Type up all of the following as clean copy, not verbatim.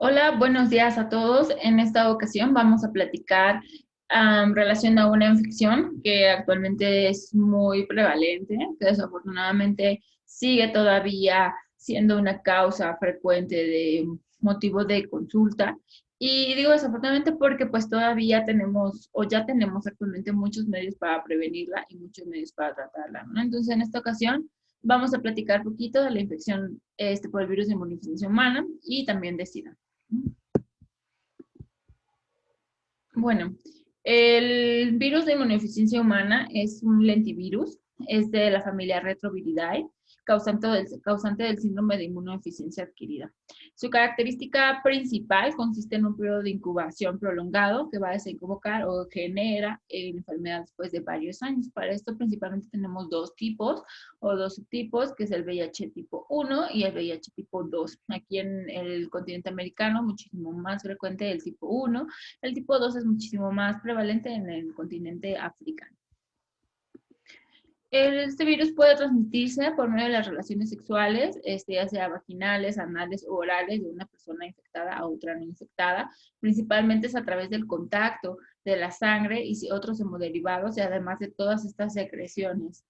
Hola, buenos días a todos. En esta ocasión vamos a platicar relación a una infección que actualmente es muy prevalente, que desafortunadamente sigue todavía siendo una causa frecuente de motivo de consulta. Y digo desafortunadamente porque pues todavía tenemos o ya tenemos actualmente muchos medios para prevenirla y muchos medios para tratarla, ¿no? Entonces en esta ocasión vamos a platicar un poquito de la infección por el virus de inmunodeficiencia humana y también de SIDA. Bueno, el virus de inmunodeficiencia humana es un lentivirus, es de la familia Retroviridae, causante del síndrome de inmunodeficiencia adquirida. Su característica principal consiste en un periodo de incubación prolongado que va a desencadenar o genera enfermedad después de varios años. Para esto principalmente tenemos dos tipos o dos subtipos, que es el VIH tipo 1 y el VIH tipo 2. Aquí en el continente americano, muchísimo más frecuente el tipo 1. El tipo 2 es muchísimo más prevalente en el continente africano. Este virus puede transmitirse por medio de las relaciones sexuales, ya sea vaginales, anales o orales de una persona infectada a otra no infectada. Principalmente es a través del contacto de la sangre y otros hemoderivados y además de todas estas secreciones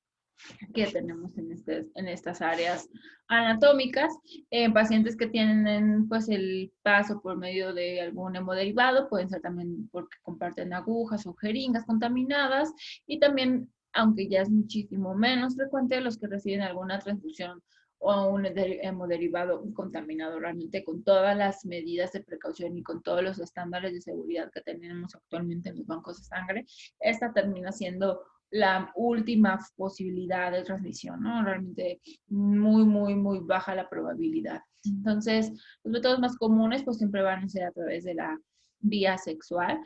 que tenemos en estas áreas anatómicas. En pacientes que tienen pues el paso por medio de algún hemoderivado, pueden ser también porque comparten agujas o jeringas contaminadas y también, aunque ya es muchísimo menos frecuente, los que reciben alguna transfusión o un hemoderivado contaminado, realmente con todas las medidas de precaución y con todos los estándares de seguridad que tenemos actualmente en los bancos de sangre, esta termina siendo la última posibilidad de transmisión, ¿no? Realmente muy baja la probabilidad. Entonces, los métodos más comunes pues siempre van a ser a través de la vía sexual.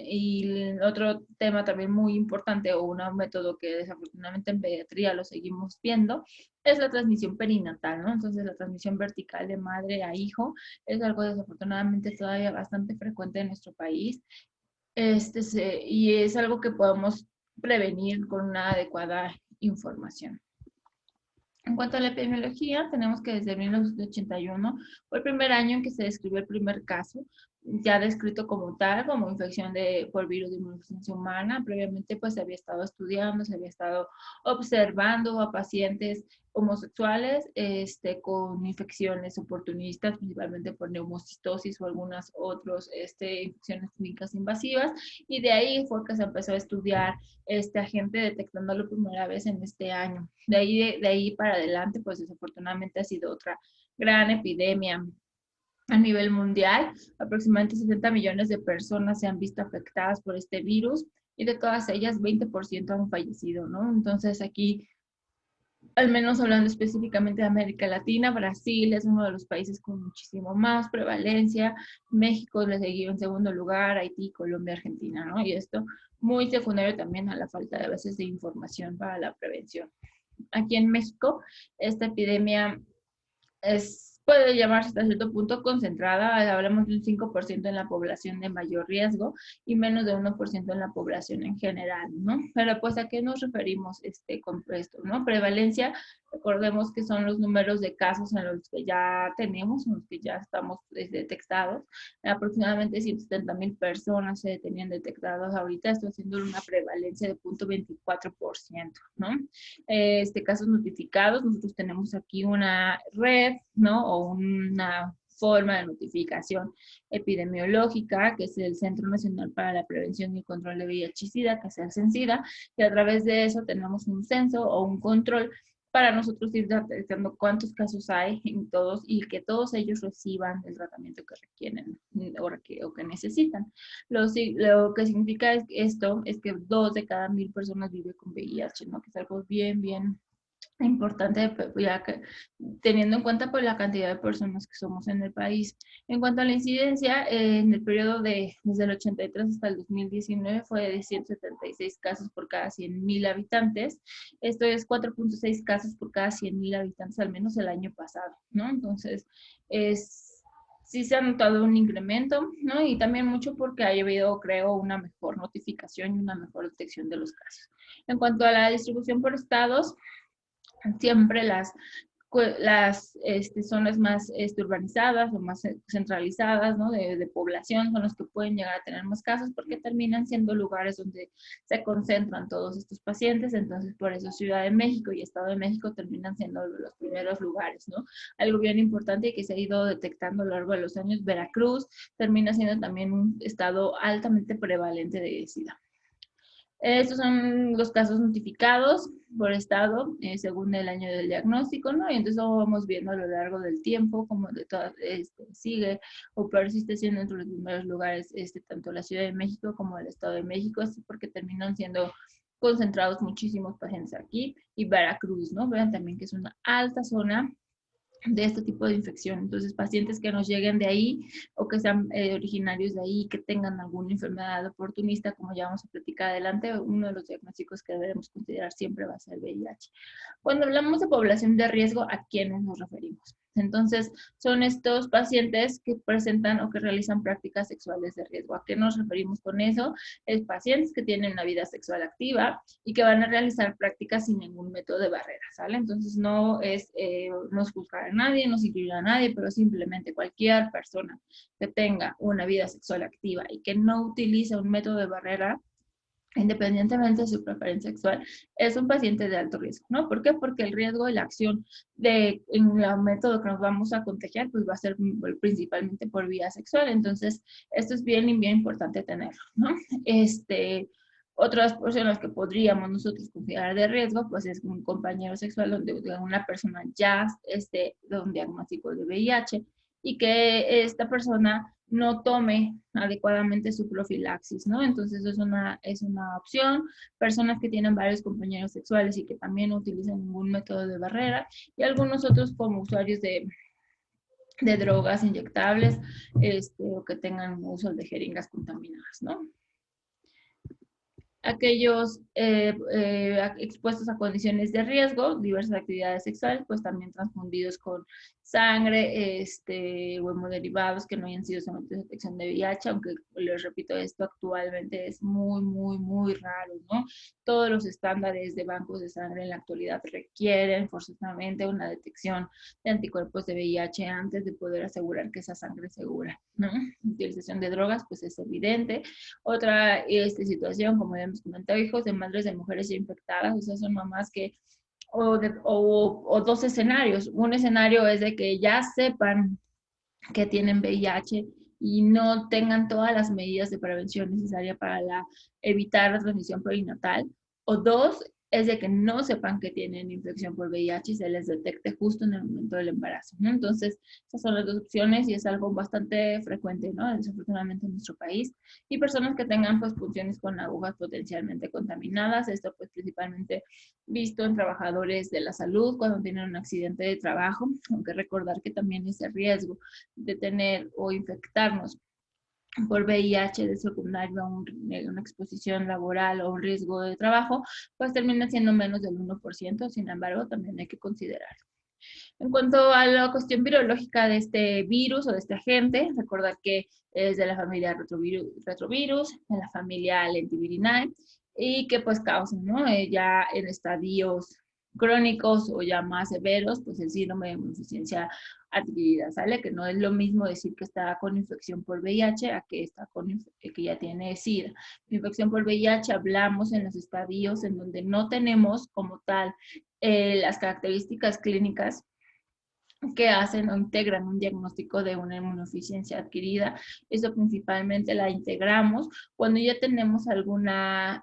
Y el otro tema también muy importante o un método que desafortunadamente en pediatría lo seguimos viendo es la transmisión perinatal, ¿no? Entonces la transmisión vertical de madre a hijo es algo desafortunadamente todavía bastante frecuente en nuestro país. Y es algo que podemos prevenir con una adecuada información. En cuanto a la epidemiología, tenemos que desde 1981 fue el primer año en que se describió el primer caso, ya descrito como tal, como infección por virus de inmunodeficiencia humana. Previamente pues se había estado estudiando, se había estado observando a pacientes homosexuales con infecciones oportunistas, principalmente por neumocistosis o algunas otras infecciones clínicas invasivas, y de ahí fue que se empezó a estudiar este agente detectándolo por primera vez en este año. De ahí para adelante, pues desafortunadamente ha sido otra gran epidemia a nivel mundial. Aproximadamente 60 millones de personas se han visto afectadas por este virus y de todas ellas 20% han fallecido, ¿no? Entonces aquí, al menos hablando específicamente de América Latina, Brasil es uno de los países con muchísimo más prevalencia, México le seguía en segundo lugar, Haití, Colombia, Argentina, ¿no? Y esto muy secundario también a la falta de a veces de información para la prevención. Aquí en México, esta epidemia puede llamarse hasta cierto punto concentrada, hablamos de un 5% en la población de mayor riesgo y menos de 1% en la población en general, ¿no? Pero pues a qué nos referimos con esto, ¿no? Prevalencia, recordemos que son los números de casos en los que ya tenemos, en los que ya estamos detectados. Aproximadamente 170,000 personas se tenían detectadas ahorita, esto haciendo una prevalencia de 0.24%, ¿no? Casos notificados, nosotros tenemos aquí una red, ¿no? O una forma de notificación epidemiológica, que es el Centro Nacional para la Prevención y el Control de VIH-Sida, que es el CENSIDA, y a través de eso tenemos un censo o un control para nosotros ir detectando cuántos casos hay en todos y que todos ellos reciban el tratamiento que requieren o que necesitan. Lo que significa esto es que 2 de cada 1,000 personas vive con VIH, ¿no? Que es algo bien importante, ya que teniendo en cuenta pues la cantidad de personas que somos en el país. En cuanto a la incidencia, en el periodo desde el 83 hasta el 2019 fue de 176 casos por cada 100,000 habitantes. Esto es 4.6 casos por cada 100,000 habitantes, al menos el año pasado, ¿no? Entonces, sí se ha notado un incremento, ¿no? Y también mucho porque ha habido, creo, una mejor notificación y una mejor detección de los casos. En cuanto a la distribución por estados, siempre las zonas más urbanizadas o más centralizadas, ¿no? de población son los que pueden llegar a tener más casos porque terminan siendo lugares donde se concentran todos estos pacientes. Entonces, por eso Ciudad de México y Estado de México terminan siendo los primeros lugares, ¿no? Algo bien importante y que se ha ido detectando a lo largo de los años, Veracruz termina siendo también un estado altamente prevalente de SIDA. Estos son los casos notificados por estado según el año del diagnóstico, ¿no? Y entonces lo vamos viendo a lo largo del tiempo, como de todo, sigue o persiste siendo entre los primeros lugares tanto la Ciudad de México como el Estado de México, porque terminan siendo concentrados muchísimos pacientes aquí, y Veracruz, ¿no? Vean también que es una alta zona de este tipo de infección. Entonces, pacientes que nos lleguen de ahí o que sean originarios de ahí, que tengan alguna enfermedad oportunista, como ya vamos a platicar adelante, uno de los diagnósticos que debemos considerar siempre va a ser VIH. Cuando hablamos de población de riesgo, ¿a quiénes nos referimos? Entonces, son estos pacientes que presentan o que realizan prácticas sexuales de riesgo. ¿A qué nos referimos con eso? Es pacientes que tienen una vida sexual activa y que van a realizar prácticas sin ningún método de barrera, ¿sale? Entonces, no es juzgar a nadie, no incluir a nadie, pero simplemente cualquier persona que tenga una vida sexual activa y que no utilice un método de barrera, independientemente de su preferencia sexual, es un paciente de alto riesgo, ¿no? ¿Por qué? Porque el riesgo de la acción en el método que nos vamos a contagiar, pues va a ser principalmente por vía sexual. Entonces, esto es bien importante tenerlo, ¿no? Otras personas que podríamos nosotros considerar de riesgo, pues es un compañero sexual donde una persona ya esté de un diagnóstico de VIH y que esta persona no tome adecuadamente su profilaxis, ¿no? Entonces es una opción. Personas que tienen varios compañeros sexuales y que también no utilizan ningún método de barrera, y algunos otros como usuarios de drogas inyectables o que tengan uso de jeringas contaminadas, ¿no? Aquellos expuestos a condiciones de riesgo, diversas actividades sexuales, pues también transfundidos con sangre o hemoderivados que no hayan sido sometidos a detección de VIH, aunque les repito, esto actualmente es muy raro, ¿no? Todos los estándares de bancos de sangre en la actualidad requieren forzosamente una detección de anticuerpos de VIH antes de poder asegurar que esa sangre es segura, ¿no? La utilización de drogas, pues es evidente. Otra situación, como ya hemos comentado, hijos de madres de mujeres ya infectadas, o sea, son mamás que, o dos escenarios. Un escenario es de que ya sepan que tienen VIH y no tengan todas las medidas de prevención necesarias para evitar la transmisión perinatal. O dos, es de que no sepan que tienen infección por VIH y se les detecte justo en el momento del embarazo, ¿no? Entonces, esas son las dos opciones y es algo bastante frecuente, ¿no? Desafortunadamente en nuestro país. Y personas que tengan, pues, punciones con agujas potencialmente contaminadas. Esto, pues, principalmente visto en trabajadores de la salud cuando tienen un accidente de trabajo, aunque recordar que también ese riesgo de tener o infectarnos por VIH de secundario a una exposición laboral o un riesgo de trabajo, pues termina siendo menos del 1%, sin embargo, también hay que considerarlo. En cuanto a la cuestión virológica de este virus o de este agente, recordar que es de la familia retrovirus, de la familia lentivirinae, y que pues causan, ¿no? Ya en estadios crónicos o ya más severos, pues el síndrome de inmunodeficiencia adquirida, ¿sale? Que no es lo mismo decir que está con infección por VIH a que está que ya tiene SIDA. Infección por VIH hablamos en los estadios en donde no tenemos como tal las características clínicas que hacen o integran un diagnóstico de una inmunodeficiencia adquirida. Eso principalmente la integramos cuando ya tenemos alguna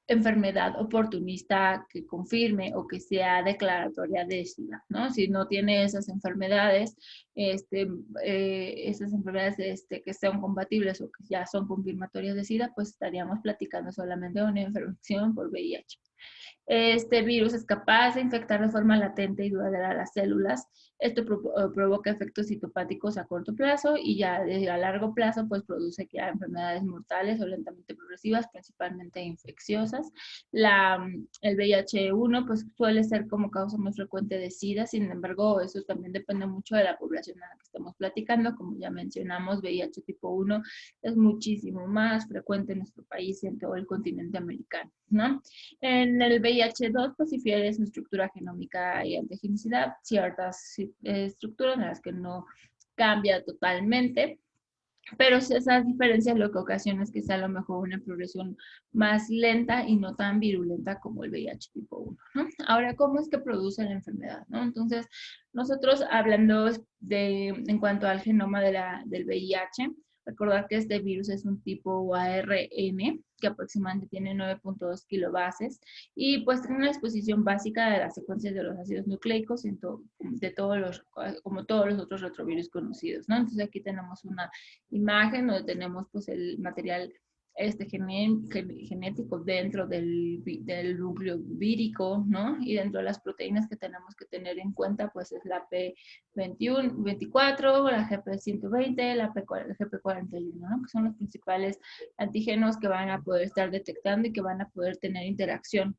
enfermedad oportunista que confirme o que sea declaratoria de SIDA, ¿no? Si no tiene esas enfermedades, esas enfermedades que sean compatibles o que ya son confirmatorias de SIDA, pues estaríamos platicando solamente de una infección por VIH. Este virus es capaz de infectar de forma latente y duradera las células. Esto provoca efectos citopáticos a corto plazo y ya a largo plazo pues produce que haya enfermedades mortales o lentamente progresivas, principalmente infecciosas. El VIH-1 pues suele ser como causa más frecuente de SIDA, sin embargo eso también depende mucho de la población a la que estamos platicando. Como ya mencionamos, VIH tipo 1 es muchísimo más frecuente en nuestro país y en todo el continente americano, ¿no? En el VIH VIH-2 pues difiere su estructura genómica y antigenicidad, ciertas estructuras en las que no cambia totalmente, pero esas diferencias lo que ocasiona es que sea a lo mejor una progresión más lenta y no tan virulenta como el VIH tipo 1, ¿no? Ahora, ¿cómo es que produce la enfermedad, no? Entonces, nosotros hablando en cuanto al genoma del VIH, recordar que este virus es un tipo ARN que aproximadamente tiene 9.2 kilobases y pues tiene una exposición básica de las secuencias de los ácidos nucleicos como todos los otros retrovirus conocidos, ¿no? Entonces aquí tenemos una imagen donde tenemos pues el material genético dentro del núcleo vírico, ¿no? Y dentro de las proteínas que tenemos que tener en cuenta, pues es la P21, 24, la GP120, la GP41, ¿no? Que son los principales antígenos que van a poder estar detectando y que van a poder tener interacción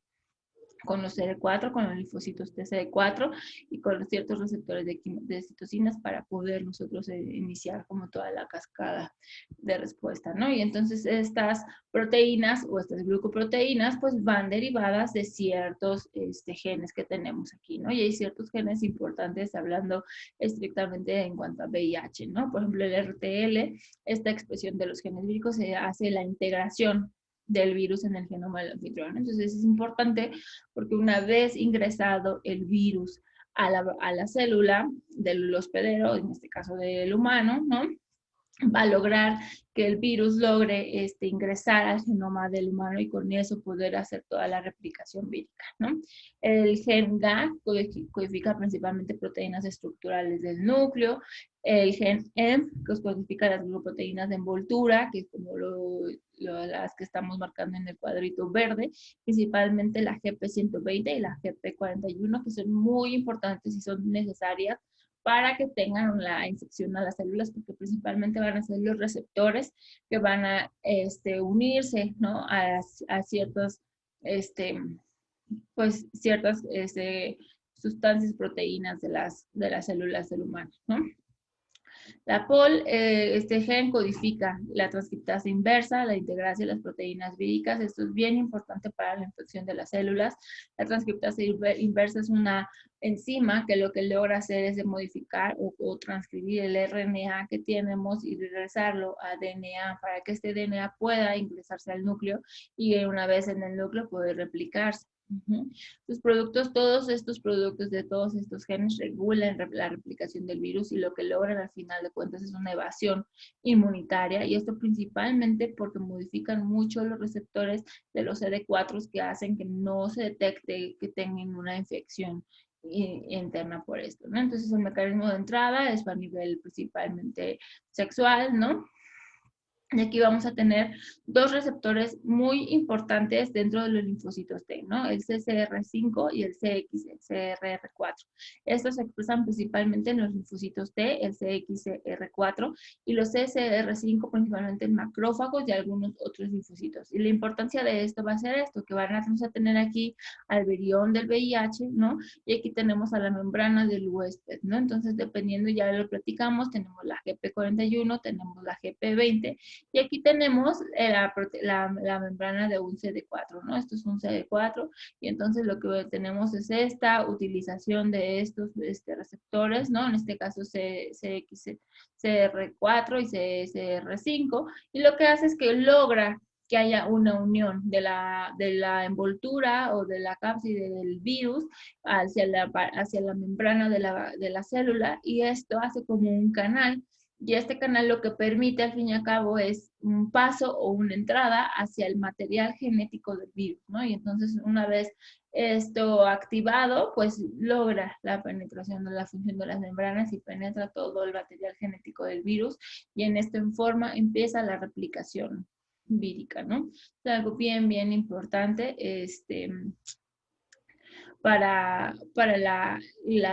con los CD4, con los linfocitos TCD4 y con los ciertos receptores de citocinas para poder nosotros iniciar como toda la cascada de respuesta, ¿no? Y entonces estas proteínas o estas glucoproteínas pues van derivadas de ciertos genes que tenemos aquí, ¿no? Y hay ciertos genes importantes hablando estrictamente en cuanto a VIH, ¿no? Por ejemplo, el RTL, esta expresión de los genes víricos se hace la integración del virus en el genoma del anfitrión. Entonces es importante porque una vez ingresado el virus a la célula del hospedero, en este caso del humano, ¿no? Va a lograr que el virus logre ingresar al genoma del humano y con eso poder hacer toda la replicación vírica, ¿no? El gen GAG codifica principalmente proteínas estructurales del núcleo, el gen EMF codifica las glucoproteínas de envoltura, que es como las que estamos marcando en el cuadrito verde, principalmente la GP120 y la GP41, que son muy importantes y son necesarias para que tengan la infección a las células, porque principalmente van a ser los receptores que van a unirse, ¿no? a ciertos, pues, ciertas sustancias, proteínas de las células del humano, ¿no? La POL, este gen codifica la transcriptasa inversa, la integrasa de las proteínas víricas. Esto es bien importante para la infección de las células. La transcriptasa inversa es una enzima que lo que logra hacer es de modificar o transcribir el RNA que tenemos y regresarlo a DNA para que este DNA pueda ingresarse al núcleo y una vez en el núcleo poder replicarse. Los productos, todos estos productos de todos estos genes regulan la replicación del virus y lo que logran al final de cuentas es una evasión inmunitaria y esto principalmente porque modifican mucho los receptores de los CD4 que hacen que no se detecte que tengan una infección interna por esto, ¿no? Entonces el mecanismo de entrada es a nivel principalmente sexual, ¿no? Y aquí vamos a tener dos receptores muy importantes dentro de los linfocitos T, ¿no? El CCR5 y el CXCR4. Estos se expresan principalmente en los linfocitos T, el CXCR4, y los CCR5 principalmente en macrófagos y algunos otros linfocitos. Y la importancia de esto va a ser esto, que vamos a tener aquí al virión del VIH, ¿no? Y aquí tenemos a la membrana del huésped, ¿no? Entonces, dependiendo, ya lo platicamos, tenemos la GP41, tenemos la GP20, y aquí tenemos la membrana de un CD4, ¿no? Esto es un CD4 y entonces lo que tenemos es esta utilización de estos receptores, ¿no? En este caso CXCR4 y CXCR5 y lo que hace es que logra que haya una unión de la envoltura o de la cápside del virus hacia la membrana de la célula y esto hace como un canal. Y este canal lo que permite al fin y al cabo es un paso o una entrada hacia el material genético del virus, ¿no? Y entonces una vez esto activado, pues logra la penetración de la función de las membranas y penetra todo el material genético del virus y en esta forma empieza la replicación vírica, ¿no? Es algo bien, bien importante.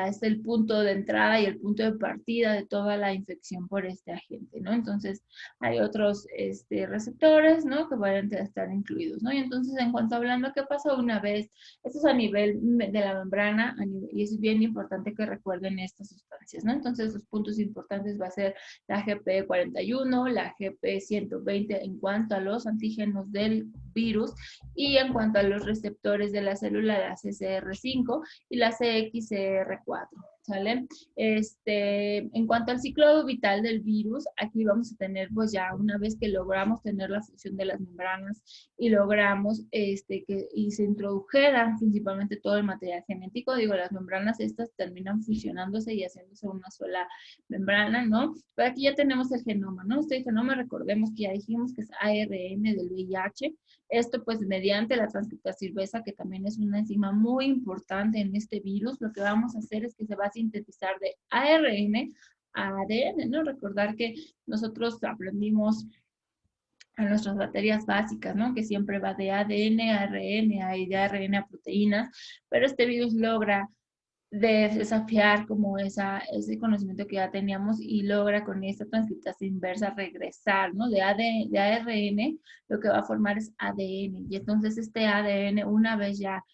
es el punto de entrada y el punto de partida de toda la infección por este agente, ¿no? Entonces, hay otros receptores, ¿no? Que van a estar incluidos, ¿no? Y entonces, en cuanto hablando, ¿qué pasa una vez? Esto es a nivel de la membrana, y es bien importante que recuerden estas sustancias, ¿no? Entonces, los puntos importantes va a ser la GP41, la GP120 en cuanto a los antígenos del virus, y en cuanto a los receptores de la célula, la CCR5 y la CXCR4, ¿sale? En cuanto al ciclo vital del virus, aquí vamos a tener, pues ya una vez que logramos tener la fusión de las membranas y logramos y se introdujera principalmente todo el material genético, digo, las membranas estas terminan fusionándose y haciéndose una sola membrana, ¿no? Pero aquí ya tenemos el genoma, ¿no? Este genoma, recordemos que ya dijimos que es ARN del VIH. Esto pues mediante la transcriptasirvesa, que también es una enzima muy importante en este virus, lo que vamos a hacer es que se va a sintetizar de ARN a ADN, ¿no? Recordar que nosotros aprendimos en nuestras baterías básicas, ¿no? Que siempre va de ADN a RNA y de ARN a proteínas, pero este virus logra desafiar como ese conocimiento que ya teníamos y logra con esta transcriptasa inversa regresar, ¿no? De ARN, lo que va a formar es ADN. Y entonces este ADN, una vez ya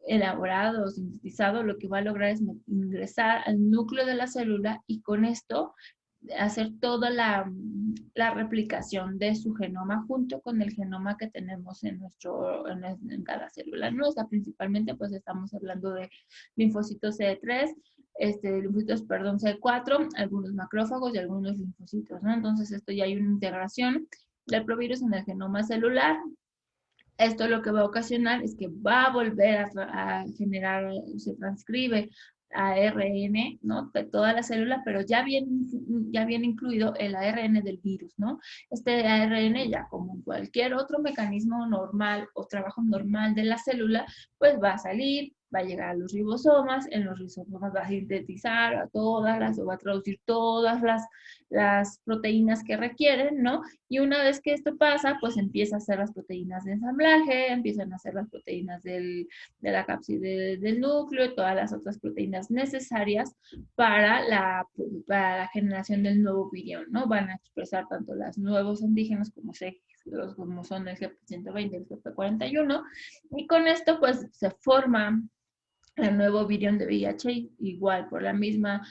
elaborado o sintetizado, lo que va a lograr es ingresar al núcleo de la célula y con esto hacer toda la replicación de su genoma junto con el genoma que tenemos en cada célula, ¿no? O sea, principalmente pues estamos hablando de linfocitos CD3, linfocitos, perdón, CD4, algunos macrófagos y algunos linfocitos, ¿no? Entonces esto ya hay una integración del provirus en el genoma celular. Esto lo que va a ocasionar es que va a volver a generar, se transcribe ARN, ¿no? De toda la célula, pero ya viene incluido el ARN del virus, ¿no? Este ARN ya como en cualquier otro mecanismo normal o trabajo normal de la célula, pues va a salir, va a llegar a los ribosomas, en los ribosomas va a sintetizar a todas las, o va a traducir todas las proteínas que requieren, ¿no? Y una vez que esto pasa, pues empieza a hacer las proteínas de ensamblaje, empiezan a hacer las proteínas de la cápside del núcleo y todas las otras proteínas necesarias para la generación del nuevo virión, ¿no? Van a expresar tanto los nuevos antígenos como son el GP120 y el GP41, y con esto pues se forma el nuevo virión de VIH, igual por la misma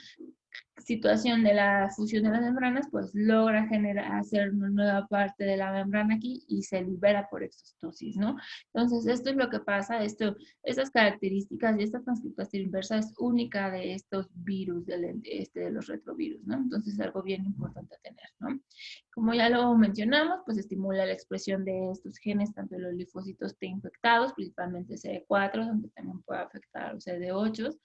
situación de la fusión de las membranas, pues logra hacer una nueva parte de la membrana aquí y se libera por exostosis, ¿no? Entonces, esto es lo que pasa, estas características y esta transcriptasa inversa es única de estos virus, de los retrovirus, ¿no? Entonces, es algo bien importante a tener, ¿no? Como ya lo mencionamos, pues estimula la expresión de estos genes, tanto en los linfocitos T infectados, principalmente CD4, donde también puede afectar a los CD8.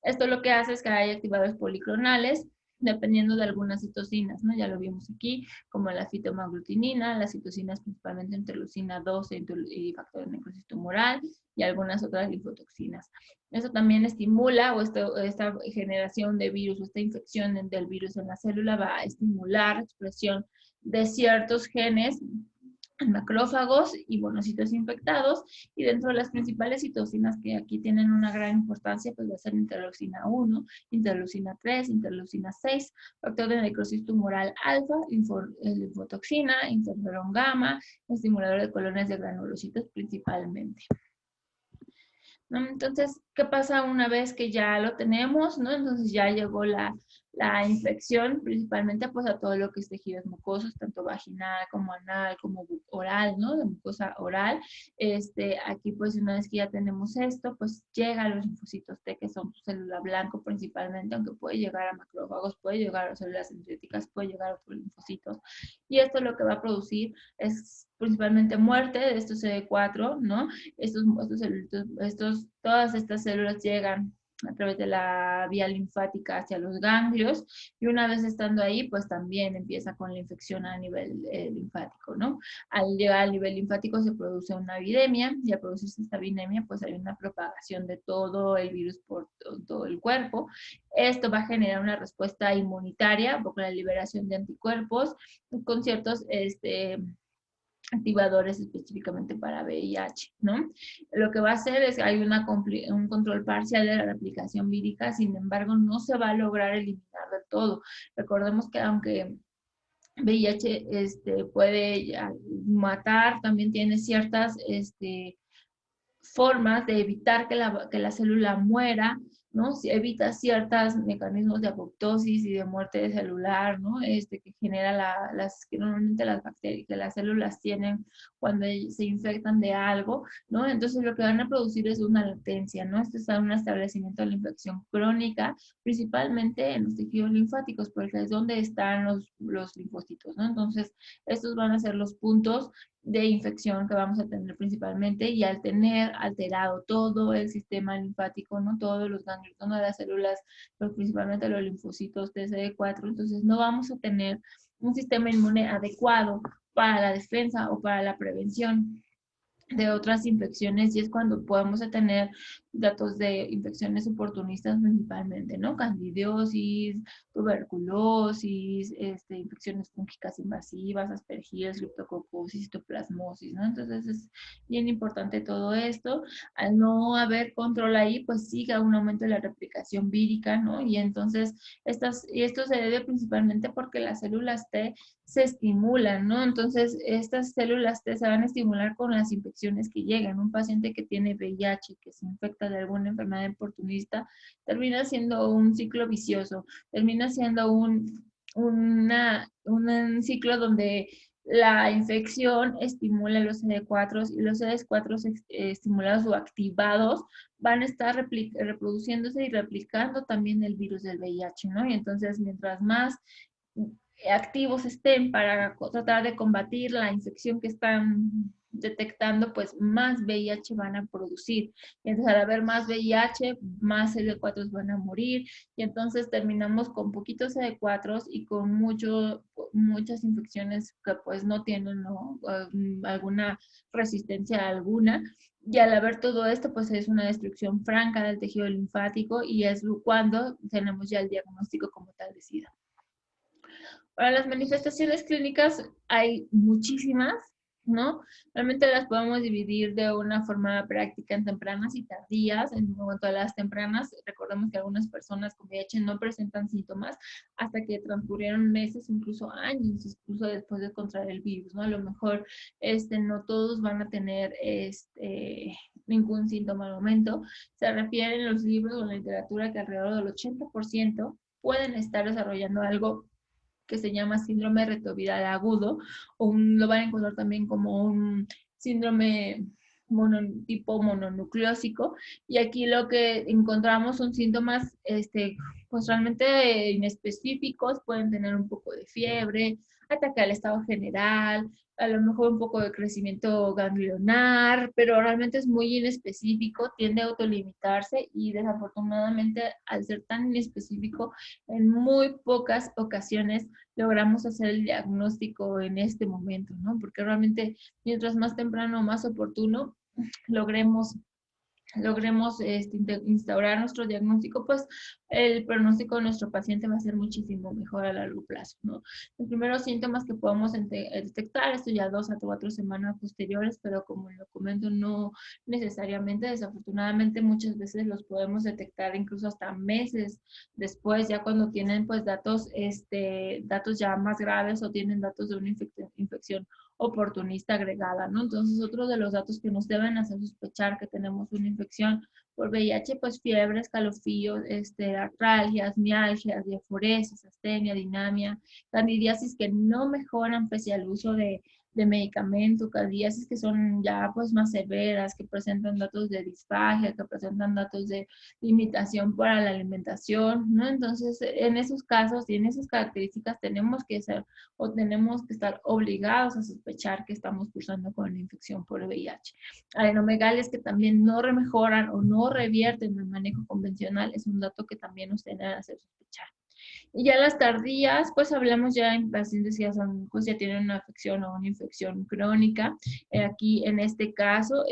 Esto lo que hace es que hay activadores policlonales, dependiendo de algunas citocinas, ¿no? Ya lo vimos aquí, como la fitomaglutinina, las citocinas principalmente interleucina 12 y factor de necrosis tumoral, y algunas otras linfotoxinas. Eso también estimula, o esta generación de virus, o esta infección del virus en la célula va a estimular la expresión de ciertos genes macrófagos y monocitos infectados, y dentro de las principales citocinas que aquí tienen una gran importancia, pues va a ser interleucina 1, interleucina 3, interleucina 6, factor de necrosis tumoral alfa, linfotoxina, interferón gamma, estimulador de colonias de granulocitos principalmente, ¿no? Entonces, ¿qué pasa una vez que ya lo tenemos, ¿no? Entonces ya llegó la infección, principalmente pues a todo lo que es tejidos mucosos, tanto vaginal como anal, como oral, ¿no? De mucosa oral. Aquí pues una vez que ya tenemos esto, pues llega a los linfocitos T, que son tu célula blanco principalmente, aunque puede llegar a macrófagos, puede llegar a células dendríticas, puede llegar a otros linfocitos. Y esto lo que va a producir es principalmente muerte de estos CD4, ¿no? Todas estas células llegan a través de la vía linfática hacia los ganglios, y una vez estando ahí, pues también empieza con la infección a nivel linfático, ¿no? Al llegar al nivel linfático se produce una viremia, y al producirse esta viremia, pues hay una propagación de todo el virus por todo el cuerpo. Esto va a generar una respuesta inmunitaria con la liberación de anticuerpos con ciertos activadores específicamente para VIH, ¿no? Lo que va a hacer es que hay un control parcial de la replicación vírica, sin embargo, no se va a lograr eliminar del todo. Recordemos que aunque VIH puede matar, también tiene ciertas formas de evitar que la célula muera, ¿no? Si evita ciertos mecanismos de apoptosis y de muerte celular, ¿no? Que genera que normalmente las bacterias, que las células tienen cuando se infectan de algo, ¿no? Entonces lo que van a producir es una latencia, ¿no? Esto es un establecimiento de la infección crónica, principalmente en los tejidos linfáticos, porque es donde están los linfocitos, ¿no? Entonces, estos van a ser los puntos de infección que vamos a tener principalmente, y al tener alterado todo el sistema linfático, no todos los ganglios, todas las células, pero principalmente los linfocitos TCD4, entonces no vamos a tener un sistema inmune adecuado para la defensa o para la prevención de otras infecciones, y es cuando podemos tener datos de infecciones oportunistas principalmente, ¿no? Candidiosis, tuberculosis, infecciones fúngicas invasivas, aspergillos, streptococosis, citoplasmosis, ¿no? Entonces es bien importante todo esto. Al no haber control ahí, pues sigue un aumento de la replicación vírica, ¿no? Y entonces esto se debe principalmente porque las células T se estimulan, ¿no? Entonces, estas células T se van a estimular con las infecciones que llegan. Un paciente que tiene VIH, que se infecta de alguna enfermedad oportunista, termina siendo un ciclo vicioso, termina siendo un ciclo donde la infección estimula los CD4 y los CD4 estimulados o activados van a estar reproduciéndose y replicando también el virus del VIH, ¿no? Y entonces, mientras más activos estén para tratar de combatir la infección que están detectando, pues más VIH van a producir. Y entonces, al haber más VIH, más CD4 van a morir, y entonces terminamos con poquitos CD4 y con muchas infecciones que pues no tienen, ¿no? Alguna resistencia alguna. Y al haber todo esto, pues es una destrucción franca del tejido linfático, y es cuando tenemos ya el diagnóstico como tal de SIDA. Para las manifestaciones clínicas hay muchísimas, ¿no? Realmente las podemos dividir de una forma práctica en tempranas y tardías. En cuanto a las tempranas, recordemos que algunas personas con VIH no presentan síntomas hasta que transcurrieron meses, incluso años, incluso después de contraer el virus, ¿no? A lo mejor no todos van a tener ningún síntoma al momento. Se refieren en los libros o en la literatura que alrededor del 80% pueden estar desarrollando algo que se llama síndrome retroviral agudo, lo van a encontrar también como un síndrome tipo mononucleósico, y aquí lo que encontramos son síntomas pues realmente inespecíficos. Pueden tener un poco de fiebre, ataque al estado general, a lo mejor un poco de crecimiento ganglionar, pero realmente es muy inespecífico, tiende a autolimitarse, y desafortunadamente, al ser tan inespecífico, en muy pocas ocasiones logramos hacer el diagnóstico en este momento, ¿no? Porque realmente mientras más temprano, más oportuno logremos instaurar nuestro diagnóstico, pues el pronóstico de nuestro paciente va a ser muchísimo mejor a largo plazo, ¿no? Los primeros síntomas que podemos detectar, esto ya 2 a 4 semanas posteriores, pero como lo comento, no necesariamente, desafortunadamente muchas veces los podemos detectar incluso hasta meses después, ya cuando tienen pues datos ya más graves, o tienen datos de una infección oportunista agregada, ¿no? Entonces, otro de los datos que nos deben hacer sospechar que tenemos una infección por VIH, pues fiebre, escalofríos, artralgias, mialgias, diaforesis, astenia, dinamia, candidiasis que no mejoran pese al uso de medicamento, candidiasis que son ya pues más severas, que presentan datos de disfagia, que presentan datos de limitación para la alimentación, ¿no? Entonces, en esos casos y en esas características tenemos que estar obligados a sospechar que estamos cursando con la infección por VIH. Adenomegalias que también no mejoran o no revierten el manejo convencional es un dato que también nos tiene que hacer sospechar. Y ya las tardías, pues hablamos ya en pacientes que ya son, pues ya tienen una afección o una infección crónica. Aquí en este caso,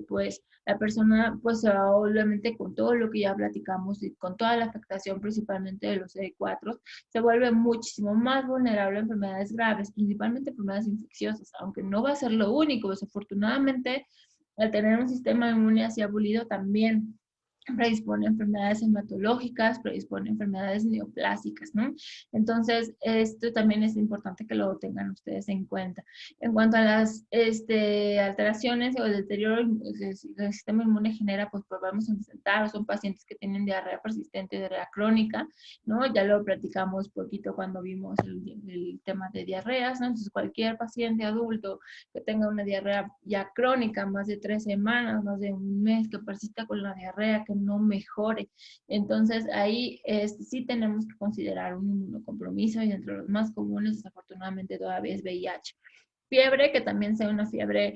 pues la persona, pues obviamente con todo lo que ya platicamos y con toda la afectación principalmente de los CD4, se vuelve muchísimo más vulnerable a enfermedades graves, principalmente enfermedades infecciosas, aunque no va a ser lo único. Desafortunadamente, al tener un sistema inmune así abolido también predispone a enfermedades hematológicas, predispone a enfermedades neoplásicas, ¿no? Entonces, esto también es importante que lo tengan ustedes en cuenta. En cuanto a las alteraciones o el deterioro que el sistema inmune genera, pues podemos enfrentar, o son pacientes que tienen diarrea persistente, diarrea crónica, ¿no? Ya lo platicamos poquito cuando vimos el tema de diarreas, ¿no? Entonces, cualquier paciente adulto que tenga una diarrea ya crónica, más de 3 semanas, más de un mes, que persista con la diarrea, que no mejore. Entonces ahí sí tenemos que considerar un inmunocompromiso y entre los más comunes desafortunadamente todavía es VIH. Fiebre, que también sea una fiebre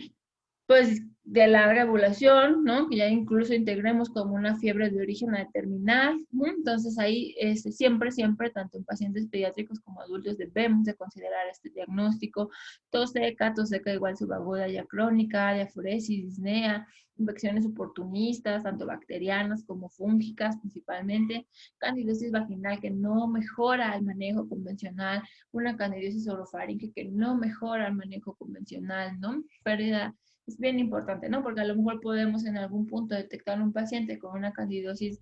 pues de larga evolución, ¿no? Que ya incluso integremos como una fiebre de origen a determinar, ¿no? Entonces ahí siempre, tanto en pacientes pediátricos como adultos debemos de considerar este diagnóstico. Tos seca igual subaguda ya crónica, diaforesis, disnea, infecciones oportunistas, tanto bacterianas como fúngicas principalmente, candidiasis vaginal que no mejora el manejo convencional, una candidiasis orofaringe que no mejora el manejo convencional, ¿no? Pérdida es bien importante, ¿no? Porque a lo mejor podemos en algún punto detectar un paciente con una candidosis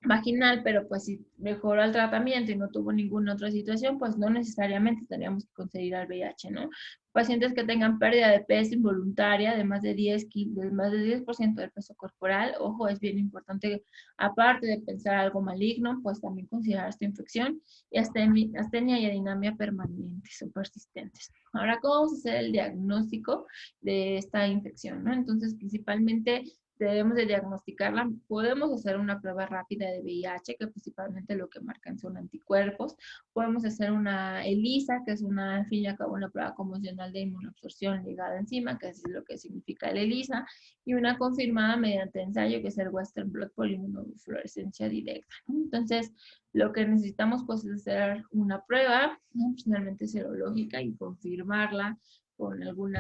vaginal, pero pues si mejoró el tratamiento y no tuvo ninguna otra situación, pues no necesariamente tendríamos que conseguir al VIH, ¿no? Pacientes que tengan pérdida de peso involuntaria de más de 10 kilos, de más de 10% del peso corporal, ojo, es bien importante, aparte de pensar algo maligno, pues también considerar esta infección y astenia y adinamia permanentes o persistentes. Ahora, ¿cómo vamos a hacer el diagnóstico de esta infección, no? Entonces, principalmente debemos de diagnosticarla. Podemos hacer una prueba rápida de VIH, que principalmente lo que marcan son anticuerpos. Podemos hacer una ELISA, que es una, al fin y al cabo, una prueba convencional de inmunoabsorción ligada enzima, que es lo que significa el ELISA, y una confirmada mediante ensayo, que es el Western Blot por inmunofluorescencia directa, ¿no? Entonces, lo que necesitamos pues es hacer una prueba, ¿no? Finalmente serológica, y confirmarla con algún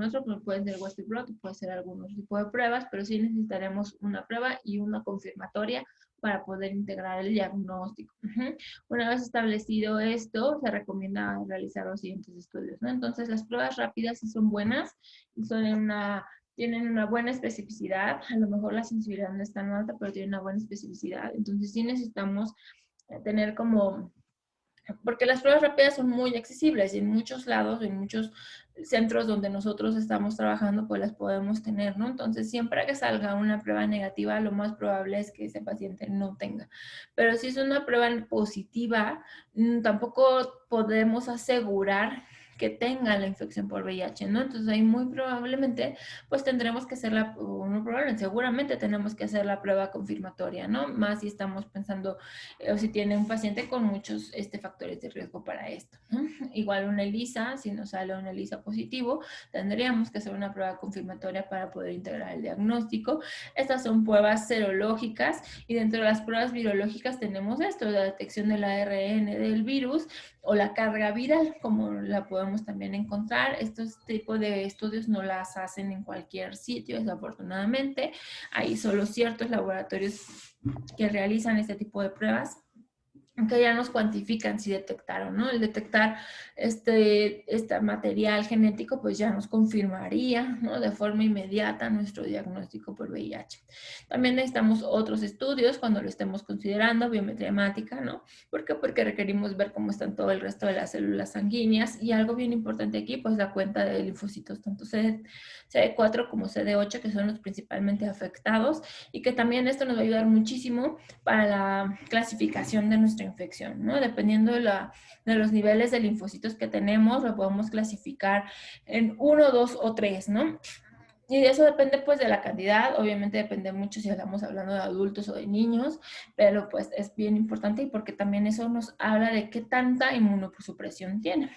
otro, pues puede ser Western Blot, puede ser algún otro tipo de pruebas, pero sí necesitaremos una prueba y una confirmatoria para poder integrar el diagnóstico. Una vez establecido esto, se recomienda realizar los siguientes estudios, ¿no? Entonces, las pruebas rápidas sí son buenas, tienen una buena especificidad, a lo mejor la sensibilidad no es tan alta, pero tienen una buena especificidad. Entonces, sí necesitamos tener como porque las pruebas rápidas son muy accesibles y en muchos lados, en muchos centros donde nosotros estamos trabajando, pues las podemos tener, ¿no? Entonces, siempre que salga una prueba negativa, lo más probable es que ese paciente no tenga. Pero si es una prueba positiva, tampoco podemos asegurar que tenga la infección por VIH, ¿no? Entonces ahí muy probablemente pues tendremos que hacer seguramente tenemos que hacer la prueba confirmatoria, ¿no? Más si estamos pensando o si tiene un paciente con muchos factores de riesgo para esto, ¿no? Igual una ELISA, si nos sale una ELISA positivo, tendríamos que hacer una prueba confirmatoria para poder integrar el diagnóstico. Estas son pruebas serológicas y dentro de las pruebas virológicas tenemos esto, la detección del ARN del virus o la carga viral, como la podemos también encontrar. Estos tipos de estudios no las hacen en cualquier sitio, desafortunadamente. Hay solo ciertos laboratorios que realizan este tipo de pruebas que ya nos cuantifican si detectaron, ¿no? El detectar este material genético, pues ya nos confirmaría, ¿no? De forma inmediata nuestro diagnóstico por VIH. También necesitamos otros estudios cuando lo estemos considerando, biometría hemática, ¿no? ¿Por qué? Porque requerimos ver cómo están todo el resto de las células sanguíneas y algo bien importante aquí, pues la cuenta de linfocitos, tanto CD4 como CD8, que son los principalmente afectados y que también esto nos va a ayudar muchísimo para la clasificación de nuestra infección, ¿no? Dependiendo de los niveles de linfocitos que tenemos, lo podemos clasificar en 1, 2 o 3, ¿no? Y de eso depende pues de la cantidad, obviamente depende mucho si estamos hablando de adultos o de niños, pero pues es bien importante y porque también eso nos habla de qué tanta inmunosupresión tiene.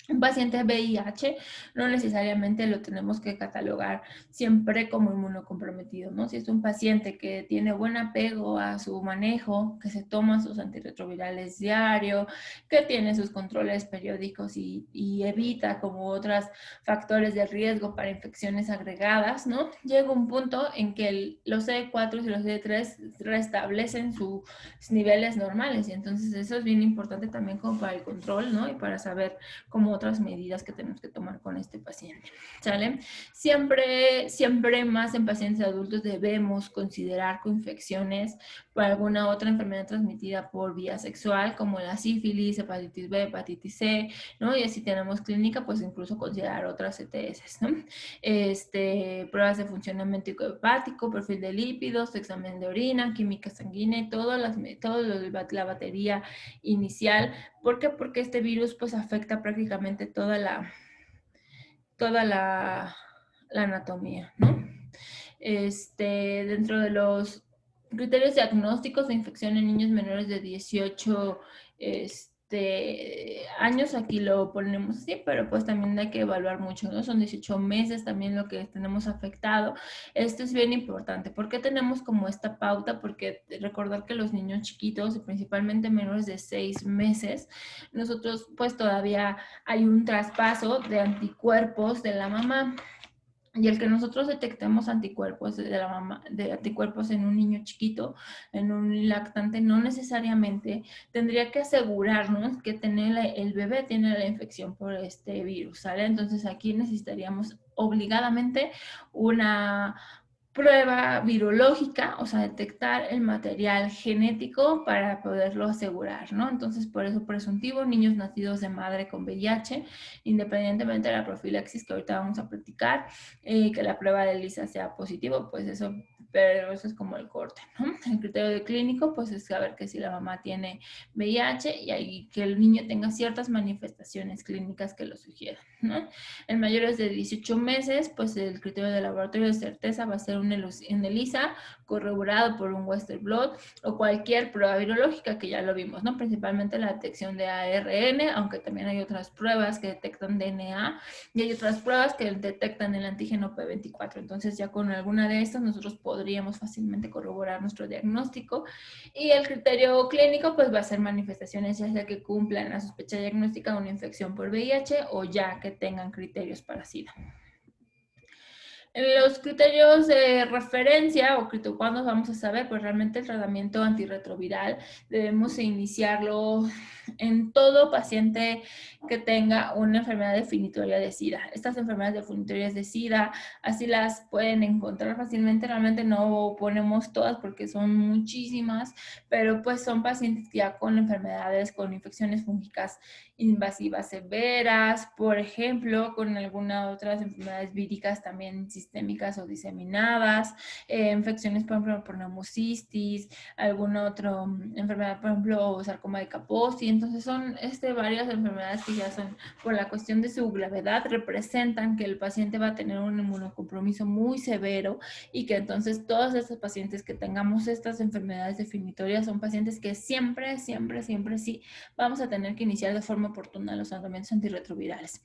Un paciente VIH no necesariamente lo tenemos que catalogar siempre como inmunocomprometido, ¿no? Si es un paciente que tiene buen apego a su manejo, que se toma sus antirretrovirales diario, que tiene sus controles periódicos y evita como otros factores de riesgo para infecciones agregadas, ¿no? Llega un punto en que los CD4 y los CD3 restablecen sus niveles normales y entonces eso es bien importante también como para el control, ¿no? Y para saber como otras medidas que tenemos que tomar con este paciente, ¿sale? Siempre más en pacientes adultos debemos considerar coinfecciones por alguna otra enfermedad transmitida por vía sexual, como la sífilis, hepatitis B, hepatitis C, ¿no? Y si tenemos clínica, pues incluso considerar otras ETS, ¿no? Pruebas de funcionamiento hepático, perfil de lípidos, examen de orina, química sanguínea, toda la batería inicial. ¿Por qué? Porque este virus pues afecta prácticamente toda la anatomía, ¿no? Dentro de los criterios diagnósticos de infección en niños menores de 18 años, aquí lo ponemos así, pero pues también hay que evaluar mucho, ¿no? Son 18 meses también lo que tenemos afectado. Esto es bien importante. ¿Por qué tenemos como esta pauta? Porque recordar que los niños chiquitos, y principalmente menores de 6 meses, nosotros pues todavía hay un traspaso de anticuerpos de la mamá. Y el que nosotros detectemos anticuerpos de la mamá, de anticuerpos en un niño chiquito, en un lactante, no necesariamente tendría que asegurarnos que el bebé tiene la infección por este virus, ¿sale? Entonces aquí necesitaríamos obligadamente una prueba virológica, o sea, detectar el material genético para poderlo asegurar, ¿no? Entonces, por eso presuntivo, niños nacidos de madre con VIH, independientemente de la profilaxis que ahorita vamos a practicar, que la prueba de ELISA sea positivo, pues eso, pero eso es como el corte, ¿no? El criterio de clínico, pues es saber que si la mamá tiene VIH y ahí que el niño tenga ciertas manifestaciones clínicas que lo sugieran, ¿no? En mayores de 18 meses, pues el criterio de laboratorio de certeza va a ser un ELISA corroborado por un Western blot o cualquier prueba virológica que ya lo vimos, ¿no? Principalmente la detección de ARN, aunque también hay otras pruebas que detectan DNA y hay otras pruebas que detectan el antígeno P24. Entonces ya con alguna de estas nosotros podríamos fácilmente corroborar nuestro diagnóstico y el criterio clínico pues va a ser manifestaciones ya sea que cumplan la sospecha diagnóstica de una infección por VIH o ya que tengan criterios para SIDA. Los criterios de referencia o cuándo vamos a saber, pues realmente el tratamiento antirretroviral debemos iniciarlo en todo paciente que tenga una enfermedad definitoria de SIDA. Estas enfermedades definitorias de SIDA, así las pueden encontrar fácilmente, realmente no ponemos todas porque son muchísimas, pero pues son pacientes ya con enfermedades, con infecciones fúngicas invasivas severas, por ejemplo, con algunas otras enfermedades víricas también sistémicas o diseminadas, infecciones, por ejemplo, por neumocistis, alguna otra enfermedad, por ejemplo, sarcoma de Kaposi. Entonces son varias enfermedades que ya son, por la cuestión de su gravedad, representan que el paciente va a tener un inmunocompromiso muy severo y que entonces todos estos pacientes que tengamos estas enfermedades definitorias son pacientes que siempre sí vamos a tener que iniciar de forma oportuna los tratamientos antirretrovirales.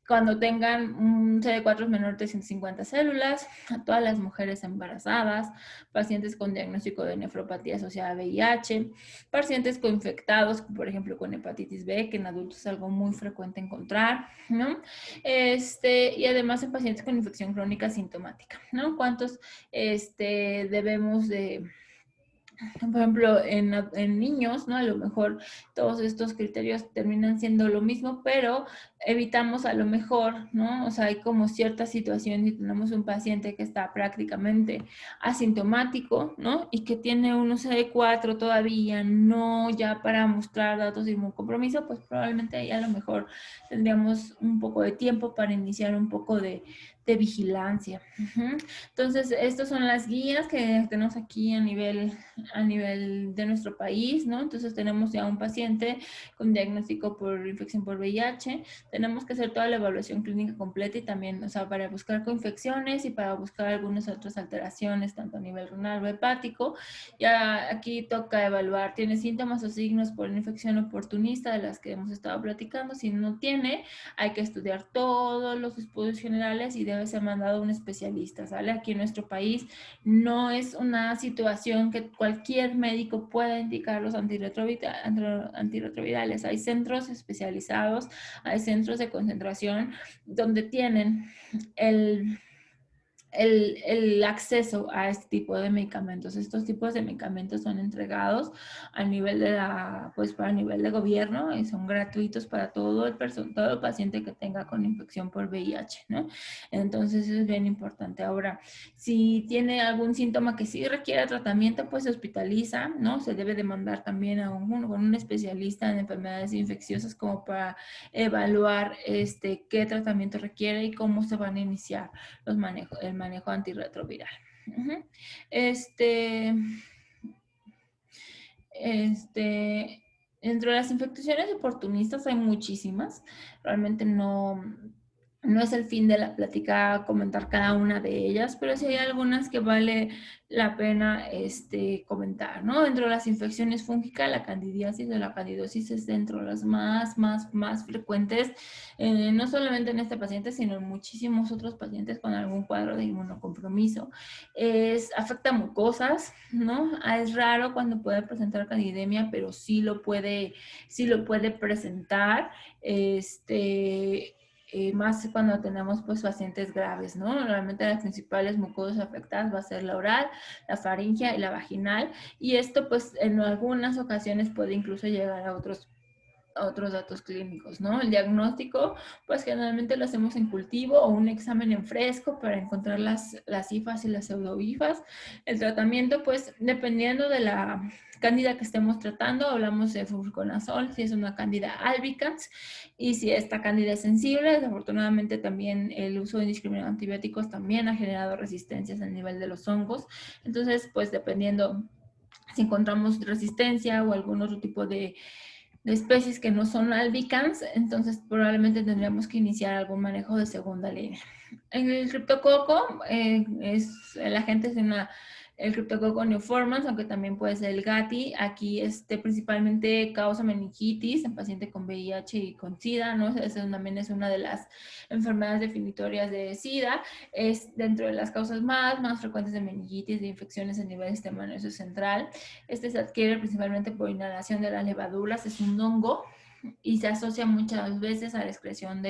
Cuando tengan un CD4 menor de 150 células, a todas las mujeres embarazadas, pacientes con diagnóstico de nefropatía asociada a VIH, pacientes coinfectados, por ejemplo, con hepatitis B, que en adultos es algo muy frecuente encontrar, ¿no? Y además en pacientes con infección crónica sintomática, ¿no? ¿Cuántos debemos de por ejemplo, en niños, ¿no? A lo mejor todos estos criterios terminan siendo lo mismo, pero evitamos a lo mejor, ¿no? O sea, hay como ciertas situaciones y tenemos un paciente que está prácticamente asintomático, ¿no? Y que tiene un CD4 todavía, no ya para mostrar datos de inmunocompromiso, pues probablemente ahí a lo mejor tendríamos un poco de tiempo para iniciar un poco de de vigilancia. Entonces, estas son las guías que tenemos aquí a nivel de nuestro país, ¿no? Entonces, tenemos ya un paciente con diagnóstico por infección por VIH, tenemos que hacer toda la evaluación clínica completa y también, o sea, para buscar coinfecciones y para buscar algunas otras alteraciones, tanto a nivel renal o hepático. Ya aquí toca evaluar, ¿tiene síntomas o signos por una infección oportunista de las que hemos estado platicando? Si no tiene, hay que estudiar todos los estudios generales y debe ser mandado a un especialista, ¿sale? Aquí en nuestro país no es una situación que cualquier médico pueda indicar los antirretrovirales. Hay centros especializados, hay centros de concentración donde tienen el acceso a este tipo de medicamentos. Estos tipos de medicamentos son entregados a nivel de pues para nivel de gobierno y son gratuitos para todo el paciente que tenga con infección por VIH, ¿no? Entonces es bien importante. Ahora, si tiene algún síntoma que sí requiere tratamiento, pues se hospitaliza, ¿no? Se debe de mandar también con un especialista en enfermedades infecciosas como para evaluar qué tratamiento requiere y cómo se van a iniciar el manejo antirretroviral. Dentro de las infecciones oportunistas hay muchísimas. Realmente no es el fin de la plática comentar cada una de ellas, pero sí hay algunas que vale la pena comentar, ¿no? Dentro de las infecciones fúngicas, la candidiasis o la candidosis es dentro de las más frecuentes, no solamente en este paciente, sino en muchísimos otros pacientes con algún cuadro de inmunocompromiso. Afecta a mucosas, ¿no? Es raro cuando puede presentar candidemia, pero sí lo puede presentar. Más cuando tenemos pues pacientes graves, ¿no? Normalmente las principales mucosas afectadas va a ser la oral, la faríngea y la vaginal, y esto pues en algunas ocasiones puede incluso llegar a otros datos clínicos, ¿no? El diagnóstico, pues generalmente lo hacemos en cultivo o un examen en fresco para encontrar las hifas y las pseudobifas. El tratamiento, pues dependiendo de la cándida que estemos tratando, hablamos de fluconazol, si es una cándida albicans, y si esta cándida es sensible, desafortunadamente también el uso indiscriminado de antibióticos también ha generado resistencias a nivel de los hongos. Entonces, pues dependiendo si encontramos resistencia o algún otro tipo de especies que no son albicans, entonces probablemente tendríamos que iniciar algún manejo de segunda línea. El criptococo el agente es el Cryptococcus neoformans, aunque también puede ser el GATI. Aquí principalmente causa meningitis en pacientes con VIH y con SIDA, ¿no? Esa también es una de las enfermedades definitorias de SIDA. Es dentro de las causas más frecuentes de meningitis, de infecciones a nivel del sistema nervioso central. Se adquiere principalmente por inhalación de las levaduras, es un hongo y se asocia muchas veces a la excreción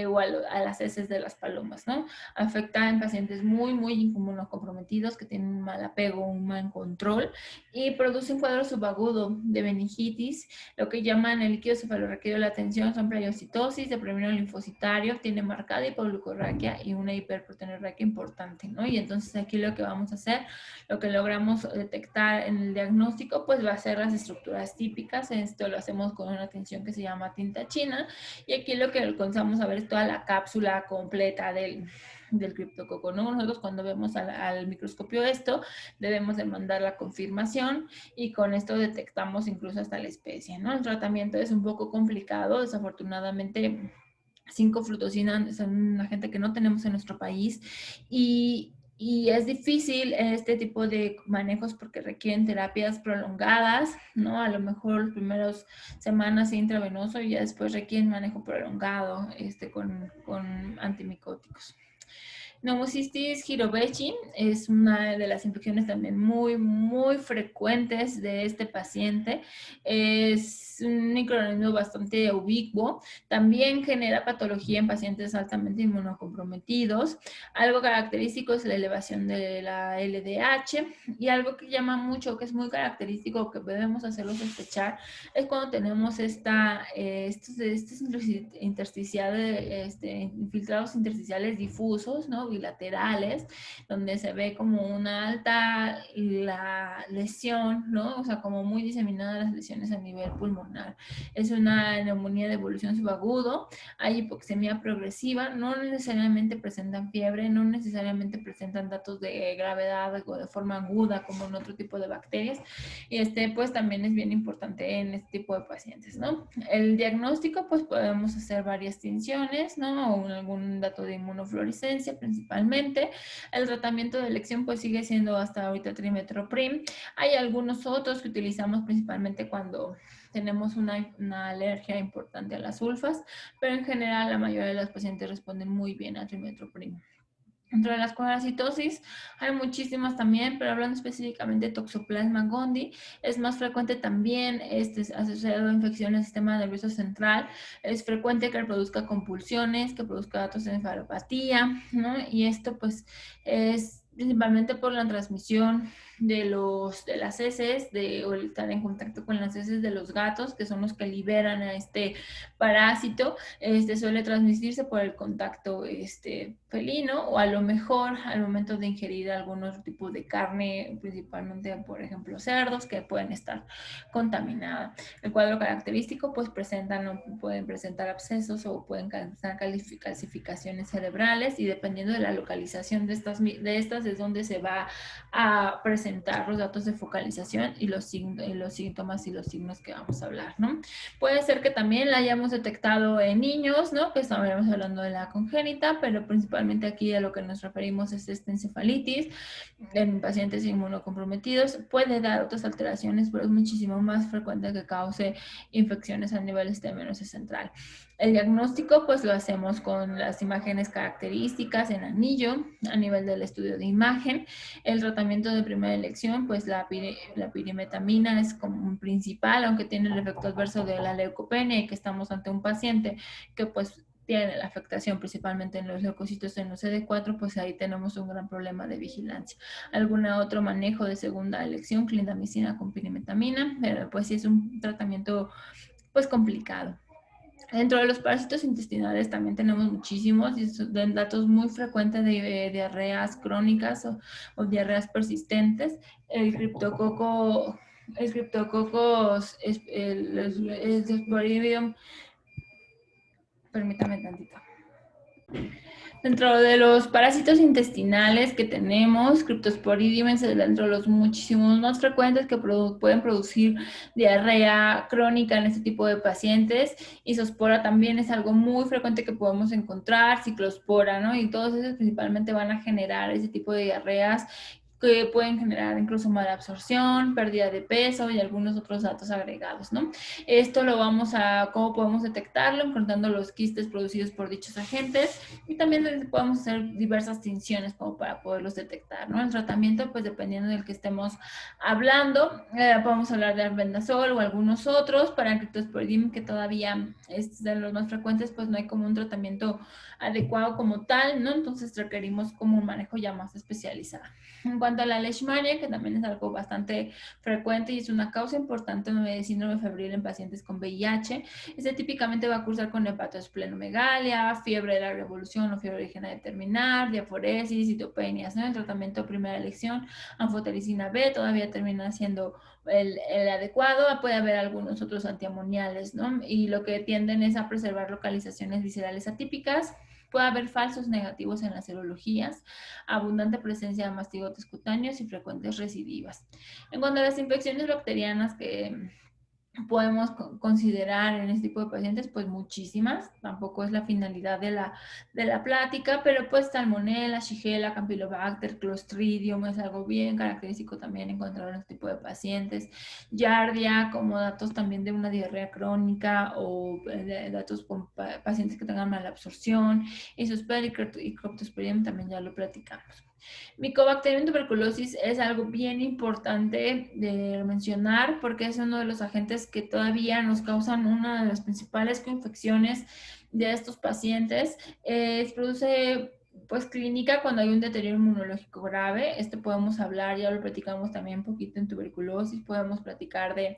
o a las heces de las palomas, ¿no? Afecta en pacientes muy inmunocomprometidos que tienen un mal apego, un mal control y produce un cuadro subagudo de meningitis, lo que llaman el líquido cefalorraquídeo de la atención, son plebiocitosis, deprimino linfocitario, tiene marcada hipoglucorraquia y una hiperproteinorraquia importante, ¿no? Y entonces aquí lo que vamos a hacer, lo que logramos detectar en el diagnóstico, pues va a ser las estructuras típicas. Esto lo hacemos con una atención que se llama tinta china y aquí lo que alcanzamos a ver es toda la cápsula completa del criptococo, ¿no? Nosotros cuando vemos al microscopio esto, debemos de mandar la confirmación y con esto detectamos incluso hasta la especie, ¿no? El tratamiento es un poco complicado, desafortunadamente 5-frutosina es un agente que no tenemos en nuestro país y es difícil este tipo de manejos porque requieren terapias prolongadas, ¿no? A lo mejor las primeras semanas intravenoso y ya después requieren manejo prolongado con antimicóticos. Pneumocystis jirovecii es una de las infecciones también muy frecuentes de este paciente. Es un microorganismo bastante ubicuo. También genera patología en pacientes altamente inmunocomprometidos. Algo característico es la elevación de la LDH y algo que llama mucho, que es muy característico, que debemos hacerlo sospechar, es cuando tenemos estos intersticiales, infiltrados intersticiales difusos, ¿no? Bilaterales, donde se ve como una alta la lesión, ¿no? O sea, como muy diseminadas las lesiones a nivel pulmonar. pulmonar. Es una neumonía de evolución subagudo, hay hipoxemia progresiva, no necesariamente presentan fiebre, no necesariamente presentan datos de gravedad o de forma aguda como en otro tipo de bacterias, y pues también es bien importante en este tipo de pacientes, ¿no? El diagnóstico, pues podemos hacer varias tinciones, ¿no? O algún dato de inmunofluorescencia principalmente. El tratamiento de elección pues sigue siendo hasta ahorita trimethoprim. Hay algunos otros que utilizamos principalmente cuando tenemos una alergia importante a las sulfas, pero en general la mayoría de los pacientes responden muy bien a trimethoprim. Dentro de las parasitosis hay muchísimas también, pero hablando específicamente de Toxoplasma gondii, es más frecuente también asociado a infecciones del sistema nervioso central. Es frecuente que produzca compulsiones, que produzca datos de encefalopatía, ¿no? Y esto pues es principalmente por la transmisión de las heces, o estar en contacto con las heces de los gatos, que son los que liberan a este parásito. Suele transmitirse por el contacto felino, o a lo mejor al momento de ingerir algunos tipos de carne, principalmente por ejemplo cerdos, que pueden estar contaminadas. El cuadro característico pues pueden presentar abscesos o pueden causar calcificaciones cerebrales, y dependiendo de la localización de estas es donde se va a presentar los datos de focalización y los síntomas y los signos que vamos a hablar, ¿no? Puede ser que también la hayamos detectado en niños, ¿no? Que estamos hablando de la congénita, pero principalmente aquí a lo que nos referimos es esta encefalitis en pacientes inmunocomprometidos. Puede dar otras alteraciones, pero es muchísimo más frecuente que cause infecciones a nivel nervioso central. El diagnóstico pues lo hacemos con las imágenes características en anillo, a nivel del estudio de imagen. El tratamiento de primera elección, pues la pirimetamina es como un principal, aunque tiene el efecto adverso de la leucopenia, y que estamos ante un paciente que pues tiene la afectación principalmente en los leucocitos en los CD4, pues ahí tenemos un gran problema de vigilancia. Algún otro manejo de segunda elección, clindamicina con pirimetamina, pero pues sí es un tratamiento pues complicado. Dentro de los parásitos intestinales también tenemos muchísimos, y son datos muy frecuentes de diarreas crónicas o diarreas persistentes. El Cryptococcus, el Sporidium, permítame tantito. Dentro de los parásitos intestinales que tenemos, Cryptosporidium es dentro de los muchísimos más frecuentes que pueden producir diarrea crónica en este tipo de pacientes. Isospora también es algo muy frecuente que podemos encontrar, ciclospora, ¿no? Y todos esos principalmente van a generar ese tipo de diarreas que pueden generar incluso malabsorción, pérdida de peso y algunos otros datos agregados, ¿no? Esto ¿cómo podemos detectarlo? Encontrando los quistes producidos por dichos agentes, y también podemos hacer diversas tinciones como para poderlos detectar, ¿no? El tratamiento, pues dependiendo del que estemos hablando, podemos hablar de albendazol o algunos otros. Para el Cryptosporidium, que todavía es de los más frecuentes, pues no hay como un tratamiento adecuado como tal, ¿no? Entonces requerimos como un manejo ya más especializado. En cuanto a la leishmania, que también es algo bastante frecuente y es una causa importante de síndrome febril en pacientes con VIH, este típicamente va a cursar con hepatoesplenomegalia, fiebre de la revolución o fiebre originaria de terminar, diaforesis, citopenias, ¿no? El tratamiento de primera elección, anfotericina B, todavía termina siendo el adecuado. Puede haber algunos otros antiamoniales, ¿no? Y lo que tienden es a preservar localizaciones viscerales atípicas. Puede haber falsos negativos en las serologías, abundante presencia de mastigotes cutáneos y frecuentes recidivas. En cuanto a las infecciones bacterianas que podemos considerar en este tipo de pacientes, pues muchísimas, tampoco es la finalidad de la plática, pero pues Salmonella, Shigella, Campylobacter, Clostridium es algo bien característico también encontrar en este tipo de pacientes. Giardia, como datos también de una diarrea crónica, o datos con pacientes que tengan mala absorción. Isosporidium y Cryptosporidium también ya lo platicamos. Mycobacterium tuberculosis es algo bien importante de mencionar, porque es uno de los agentes que todavía nos causan una de las principales coinfecciones de estos pacientes. Produce pues clínica cuando hay un deterioro inmunológico grave. Podemos hablar, ya lo platicamos también un poquito en tuberculosis, podemos platicar de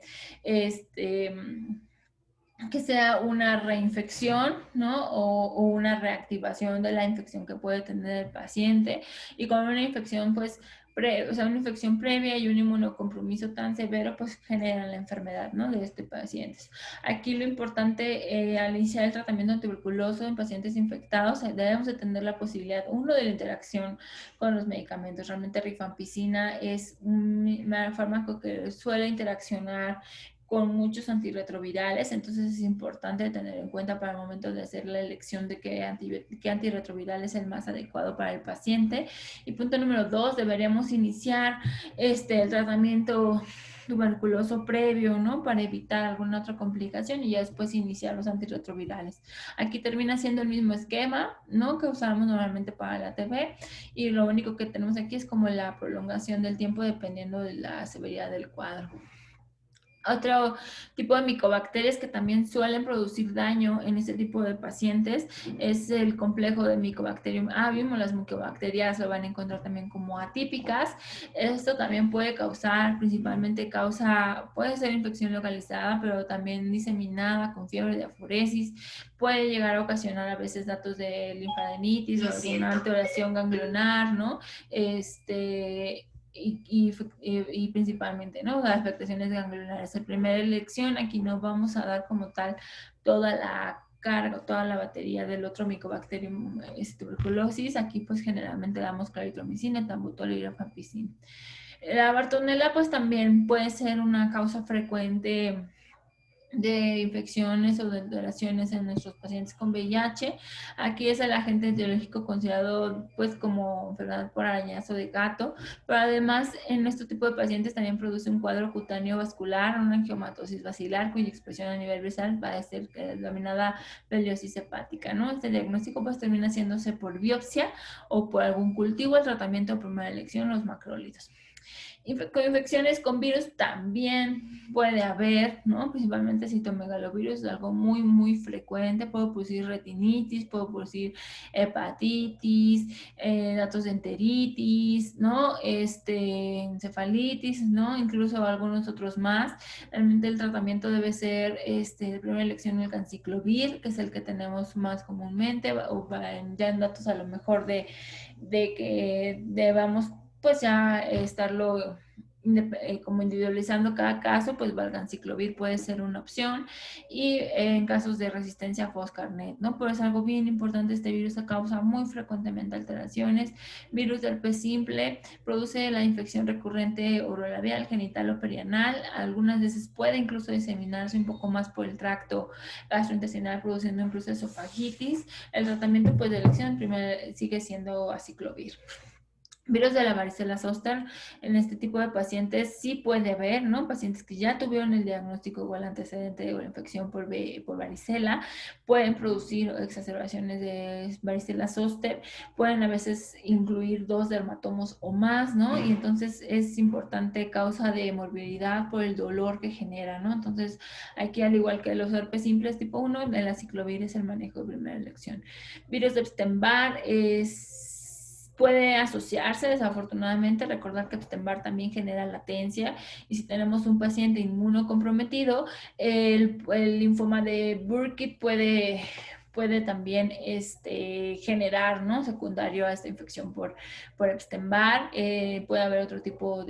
que sea una reinfección, ¿no? O una reactivación de la infección que puede tener el paciente. Y con una infección, pues o sea, una infección previa y un inmunocompromiso tan severo, pues generan la enfermedad, ¿no? De este paciente. Aquí lo importante al iniciar el tratamiento antituberculoso en pacientes infectados, debemos de tener la posibilidad, uno, de la interacción con los medicamentos. Realmente rifampicina es un fármaco que suele interaccionar con muchos antirretrovirales, entonces es importante tener en cuenta para el momento de hacer la elección de qué antirretroviral es el más adecuado para el paciente. Y punto número 2, deberíamos iniciar el tratamiento tuberculoso previo, ¿no? Para evitar alguna otra complicación y ya después iniciar los antirretrovirales. Aquí termina siendo el mismo esquema, ¿no? Que usamos normalmente para la TB y lo único que tenemos aquí es como la prolongación del tiempo dependiendo de la severidad del cuadro. Otro tipo de micobacterias que también suelen producir daño en este tipo de pacientes es el complejo de Mycobacterium avium, o las micobacterias lo van a encontrar también como atípicas. Esto también puede causar, puede ser infección localizada, pero también diseminada con fiebre de aforesis. Puede llegar a ocasionar a veces datos de linfadenitis o alguna alteración ganglionar, ¿no? Y principalmente, ¿no? Las afectaciones ganglionares. En primera elección, aquí no vamos a dar como tal toda la carga, toda la batería del otro Mycobacterium tuberculosis. Aquí pues generalmente damos claritromicina, etambutol y rifampicina. La bartonella pues también puede ser una causa frecuente de infecciones o de alteraciones en nuestros pacientes con VIH. Aquí es el agente etiológico considerado pues como enfermedad por arañazo de gato, pero además en este tipo de pacientes también produce un cuadro cutáneo vascular, una angiomatosis basilar cuya expresión a nivel visceral va a ser denominada peliosis hepática, ¿no? Este diagnóstico pues termina haciéndose por biopsia o por algún cultivo. El tratamiento de primera elección, los macrólidos. Con infecciones con virus también puede haber, ¿no? Principalmente citomegalovirus, es algo muy, muy frecuente. Puede producir retinitis, puede producir hepatitis, datos de enteritis, ¿no? Encefalitis, ¿no? Incluso algunos otros más. Realmente el tratamiento debe ser, de primera elección, el ganciclovir, que es el que tenemos más comúnmente, o ya en datos a lo mejor de que debamos pues ya estarlo como individualizando cada caso, pues valganciclovir puede ser una opción, y en casos de resistencia a foscarnet, ¿no? Pero es algo bien importante, este virus causa muy frecuentemente alteraciones. Virus del herpes simple produce la infección recurrente orolabial, genital o perianal, algunas veces puede incluso diseminarse un poco más por el tracto gastrointestinal, produciendo incluso esofagitis. El tratamiento pues de elección primero sigue siendo aciclovir. Virus de la varicela zoster, en este tipo de pacientes sí puede haber, ¿no? Pacientes que ya tuvieron el diagnóstico o el antecedente o la infección por varicela, pueden producir exacerbaciones de varicela zoster, pueden a veces incluir 2 dermatomos o más, ¿no? Y entonces es importante causa de morbilidad por el dolor que genera, ¿no? Entonces aquí, al igual que los herpes simples tipo 1, el aciclovir es el manejo de primera elección. Virus de Epstein-Barr puede asociarse, desafortunadamente. Recordar que Epstein-Barr también genera latencia, y si tenemos un paciente inmunocomprometido, el linfoma de Burkitt puede también generar, ¿no? Secundario a esta infección por Epstein-Barr. Puede haber otro tipo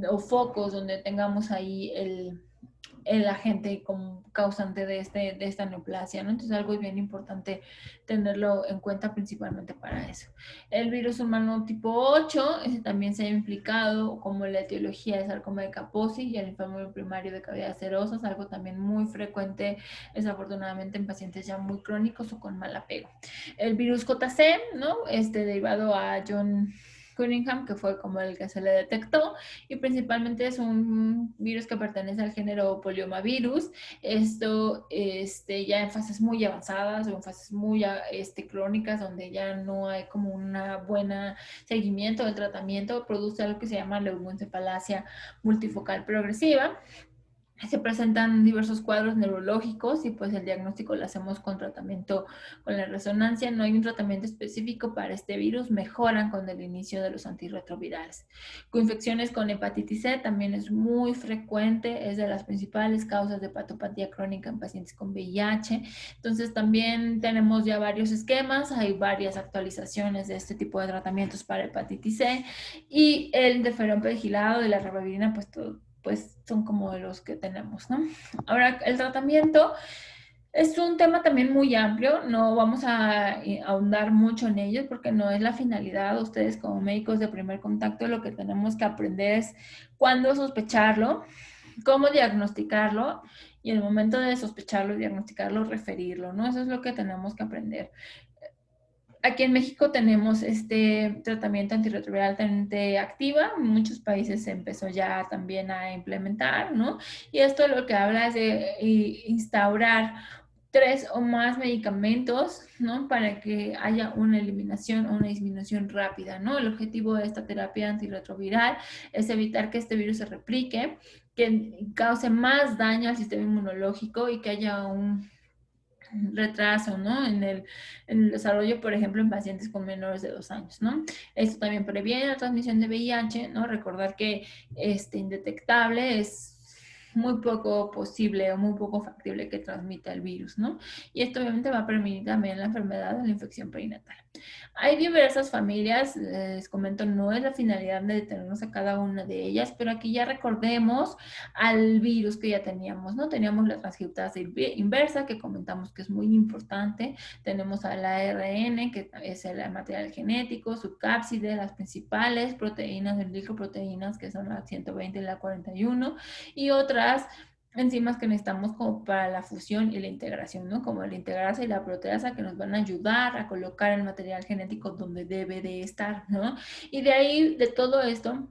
o focos donde tengamos ahí el agente como causante de esta neoplasia, ¿no? Entonces algo bien importante tenerlo en cuenta principalmente para eso. El virus humano tipo 8, ese también se ha implicado como la etiología de sarcoma de Kaposi y el linfoma primario de cavidad serosa, es algo también muy frecuente, desafortunadamente, en pacientes ya muy crónicos o con mal apego. El virus JC, ¿no? Derivado a John Cunningham, que fue como el que se le detectó, y principalmente es un virus que pertenece al género poliomavirus. Esto ya en fases muy avanzadas o en fases muy crónicas, donde ya no hay como una buena seguimiento del tratamiento, produce algo que se llama leucoencefalacia multifocal progresiva. Se presentan diversos cuadros neurológicos y pues el diagnóstico lo hacemos con tratamiento con la resonancia. No hay un tratamiento específico para este virus, mejoran con el inicio de los antirretrovirales. Coinfecciones con hepatitis C también es muy frecuente, es de las principales causas de hepatopatía crónica en pacientes con VIH. Entonces también tenemos ya varios esquemas, hay varias actualizaciones de este tipo de tratamientos para hepatitis C y el interferón pegilado de la ribavirina, pues son como los que tenemos, ¿no? Ahora, el tratamiento es un tema también muy amplio, no vamos a ahondar mucho en ellos porque no es la finalidad. Ustedes como médicos de primer contacto lo que tenemos que aprender es cuándo sospecharlo, cómo diagnosticarlo y en el momento de sospecharlo, diagnosticarlo, referirlo, ¿no? Eso es lo que tenemos que aprender. Aquí en México tenemos este tratamiento antirretroviral altamente activa. En muchos países se empezó ya también a implementar, ¿no? Y esto lo que habla es de instaurar 3 o más medicamentos, ¿no? Para que haya una eliminación o una disminución rápida, ¿no? El objetivo de esta terapia antirretroviral es evitar que este virus se replique, que cause más daño al sistema inmunológico y que haya un retraso, ¿no? En el desarrollo, por ejemplo, en pacientes con menores de 2 años, ¿no? Esto también previene la transmisión de VIH, ¿no? Recordar que indetectable es muy poco posible o muy poco factible que transmita el virus, ¿no? Y esto obviamente va a prevenir también la enfermedad de la infección perinatal. Hay diversas familias, les comento, no es la finalidad de detenernos a cada una de ellas, pero aquí ya recordemos al virus que ya teníamos, ¿no? Teníamos la transcriptasa inversa, que comentamos que es muy importante, tenemos al ARN, que es el material genético, su cápside, las principales proteínas, glicoproteínas, que son la 120 y la 41, y otras enzimas que necesitamos como para la fusión y la integración, ¿no? Como la integrasa y la proteasa que nos van a ayudar a colocar el material genético donde debe de estar, ¿no? Y de ahí, de todo esto,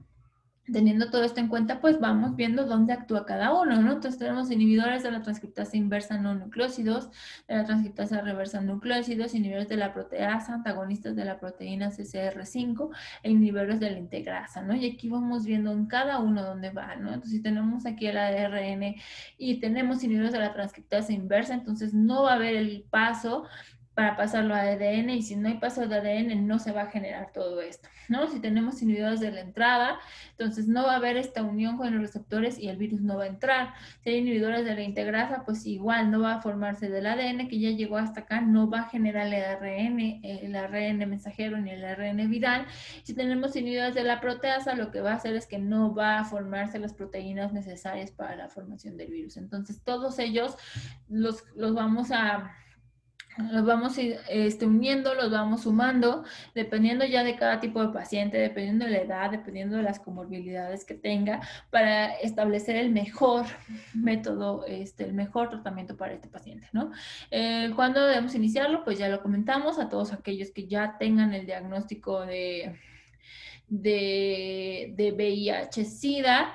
teniendo todo esto en cuenta, pues vamos viendo dónde actúa cada uno, ¿no? Entonces tenemos inhibidores de la transcriptasa inversa no nucleósidos, de la transcriptasa reversa nucleósidos, inhibidores de la proteasa, antagonistas de la proteína CCR5 e inhibidores de la integrasa, ¿no? Y aquí vamos viendo en cada uno dónde va, ¿no? Entonces si tenemos aquí el ARN y tenemos inhibidores de la transcriptasa inversa, entonces no va a haber el paso para pasarlo a ADN y si no hay paso de ADN no se va a generar todo esto, ¿no? Si tenemos inhibidores de la entrada, entonces no va a haber esta unión con los receptores y el virus no va a entrar. Si hay inhibidores de la integrasa, pues igual no va a formarse del ADN que ya llegó hasta acá, no va a generar el ARN mensajero ni el ARN viral. Si tenemos inhibidores de la proteasa, lo que va a hacer es que no va a formarse las proteínas necesarias para la formación del virus. Entonces todos ellos los vamos a uniendo, los vamos sumando, dependiendo ya de cada tipo de paciente, dependiendo de la edad, dependiendo de las comorbilidades que tenga, para establecer el mejor método, el mejor tratamiento para este paciente, ¿no? ¿Cuándo debemos iniciarlo? Pues ya lo comentamos, a todos aquellos que ya tengan el diagnóstico de VIH-Sida,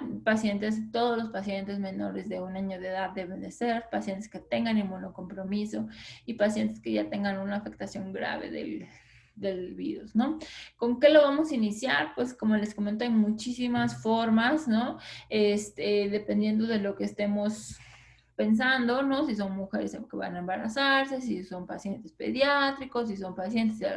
todos los pacientes menores de 1 año de edad deben de ser, pacientes que tengan inmunocompromiso y pacientes que ya tengan una afectación grave del virus, ¿no? ¿Con qué lo vamos a iniciar? Pues como les comento, hay muchísimas formas, ¿no? Dependiendo de lo que estemos pensando, ¿no? Si son mujeres que van a embarazarse, si son pacientes pediátricos, si son pacientes de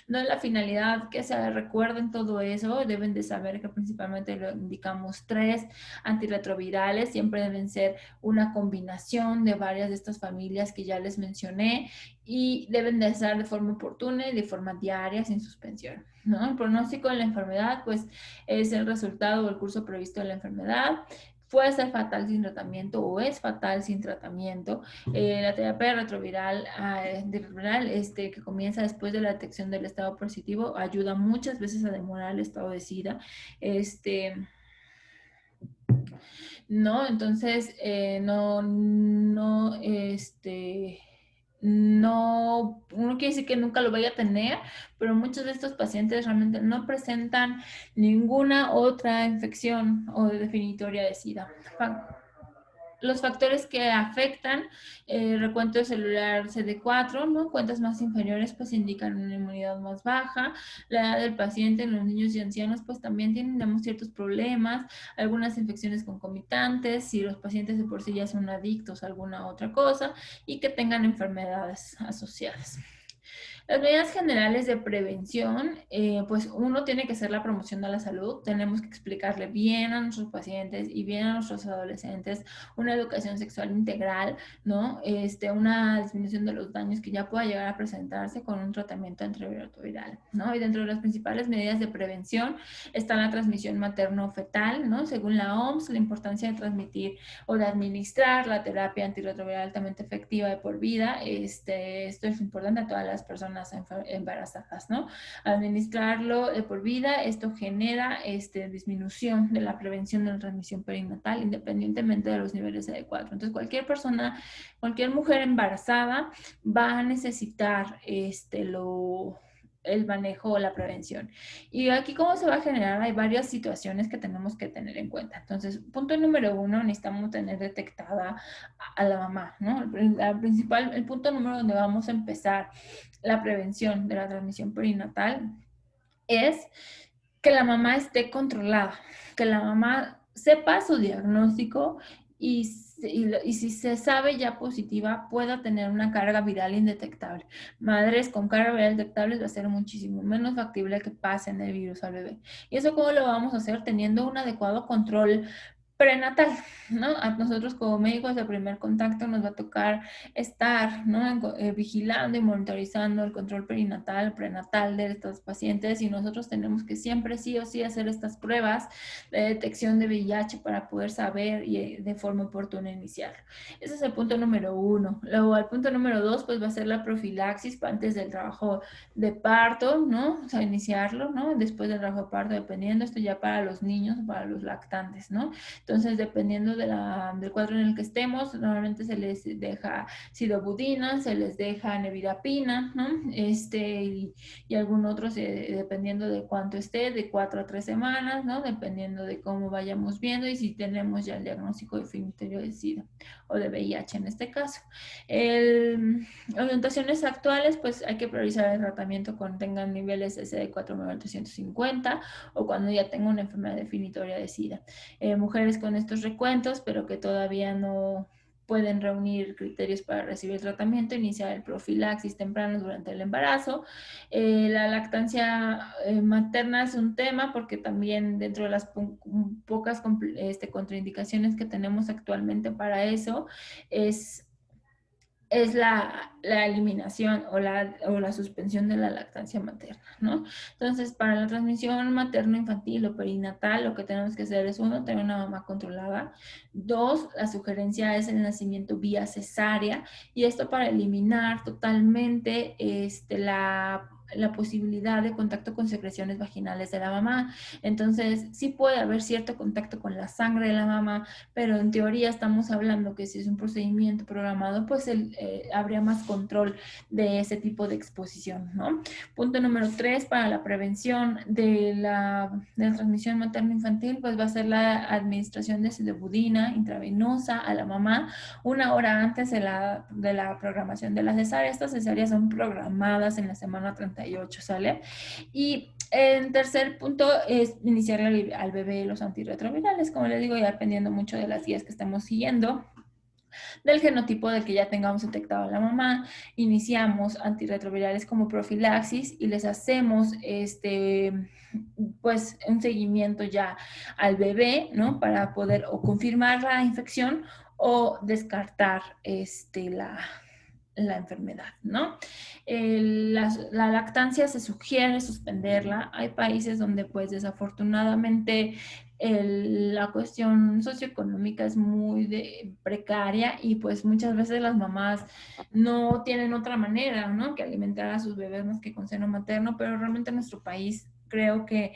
no es la finalidad que se recuerden todo eso, deben de saber que principalmente lo indicamos 3 antirretrovirales, siempre deben ser una combinación de varias de estas familias que ya les mencioné y deben de estar de forma oportuna y de forma diaria sin suspensión, ¿no? El pronóstico de la enfermedad, pues, es el resultado o el curso previsto de la enfermedad. Puede ser fatal sin tratamiento o es fatal sin tratamiento. La terapia retroviral, que comienza después de la detección del estado positivo ayuda muchas veces a demorar el estado de SIDA. ¿No? Entonces, no, uno quiere decir que nunca lo vaya a tener, pero muchos de estos pacientes realmente no presentan ninguna otra infección o definitoria de SIDA. Los factores que afectan, recuento celular CD4, ¿no? Cuentas más inferiores pues indican una inmunidad más baja. La edad del paciente en los niños y ancianos pues también tienen ciertos problemas, algunas infecciones concomitantes, si los pacientes de por sí ya son adictos a alguna otra cosa y que tengan enfermedades asociadas. Las medidas generales de prevención, pues uno tiene que hacer la promoción de la salud. Tenemos que explicarle bien a nuestros pacientes y bien a nuestros adolescentes una educación sexual integral, ¿no? Una disminución de los daños que ya pueda llegar a presentarse con un tratamiento antirretroviral, ¿no? Y dentro de las principales medidas de prevención está la transmisión materno-fetal, ¿no? Según la OMS, la importancia de transmitir o de administrar la terapia antirretroviral altamente efectiva de por vida. Esto es importante a todas las personas embarazadas, ¿no? Administrarlo de por vida, esto genera disminución de la prevención de la transmisión perinatal independientemente de los niveles de CD4. Entonces, cualquier persona, cualquier mujer embarazada va a necesitar el manejo o la prevención. Y aquí, ¿cómo se va a generar? Hay varias situaciones que tenemos que tener en cuenta. Entonces, punto número 1, necesitamos tener detectada a la mamá, ¿no? El punto número donde vamos a empezar la prevención de la transmisión perinatal es que la mamá esté controlada, que la mamá sepa su diagnóstico y si se sabe ya positiva, pueda tener una carga viral indetectable. Madres con carga viral indetectable va a ser muchísimo menos factible que pasen el virus al bebé. ¿Y eso cómo lo vamos a hacer? Teniendo un adecuado control prenatal, ¿no? A nosotros como médicos de primer contacto nos va a tocar estar, ¿no? Vigilando y monitorizando el control perinatal, prenatal de estos pacientes y nosotros tenemos que siempre sí o sí hacer estas pruebas de detección de VIH para poder saber y de forma oportuna iniciar. Ese es el punto número 1. Luego el punto número 2 pues va a ser la profilaxis antes del trabajo de parto, ¿no? O sea, iniciarlo, ¿no? Después del trabajo de parto, dependiendo, esto ya para los niños, para los lactantes, ¿no? Entonces, dependiendo del cuadro en el que estemos, normalmente se les deja sidobudina, se les deja nevirapina, ¿no? Y algún otro, dependiendo de cuánto esté, de 4 a 3 semanas, ¿no? Dependiendo de cómo vayamos viendo y si tenemos ya el diagnóstico definitorio de SIDA o de VIH en este caso. Orientaciones actuales, pues hay que priorizar el tratamiento cuando tengan niveles de CD4-350 o cuando ya tenga una enfermedad definitoria de SIDA. Mujeres con estos recuentos, pero que todavía no pueden reunir criterios para recibir tratamiento, iniciar el profilaxis temprano durante el embarazo. La lactancia materna es un tema porque también dentro de las pocas contraindicaciones que tenemos actualmente para eso es la eliminación o la suspensión de la lactancia materna, ¿no? Entonces, para la transmisión materno-infantil o perinatal, lo que tenemos que hacer es, 1, tener una mamá controlada. 2, la sugerencia es el nacimiento vía cesárea, y esto para eliminar totalmente la posibilidad de contacto con secreciones vaginales de la mamá. Entonces, sí puede haber cierto contacto con la sangre de la mamá, pero en teoría estamos hablando que si es un procedimiento programado, pues habría más control de ese tipo de exposición, ¿no? Punto número 3, para la prevención de la transmisión materno-infantil, pues va a ser la administración de sidobudina intravenosa a la mamá 1 hora antes de la programación de la cesárea. Estas cesáreas son programadas en la semana 38, ¿sale? Y en tercer punto es iniciar al bebé los antirretrovirales, como les digo, ya dependiendo mucho de las guías que estemos siguiendo, del genotipo del que ya tengamos detectado a la mamá, iniciamos antirretrovirales como profilaxis y les hacemos pues un seguimiento ya al bebé, ¿no? Para poder o confirmar la infección o descartar la enfermedad, ¿no? La lactancia se sugiere suspenderla. Hay países donde pues desafortunadamente la cuestión socioeconómica es muy precaria y pues muchas veces las mamás no tienen otra manera, ¿no? Que alimentar a sus bebés más que con seno materno, pero realmente en nuestro país creo que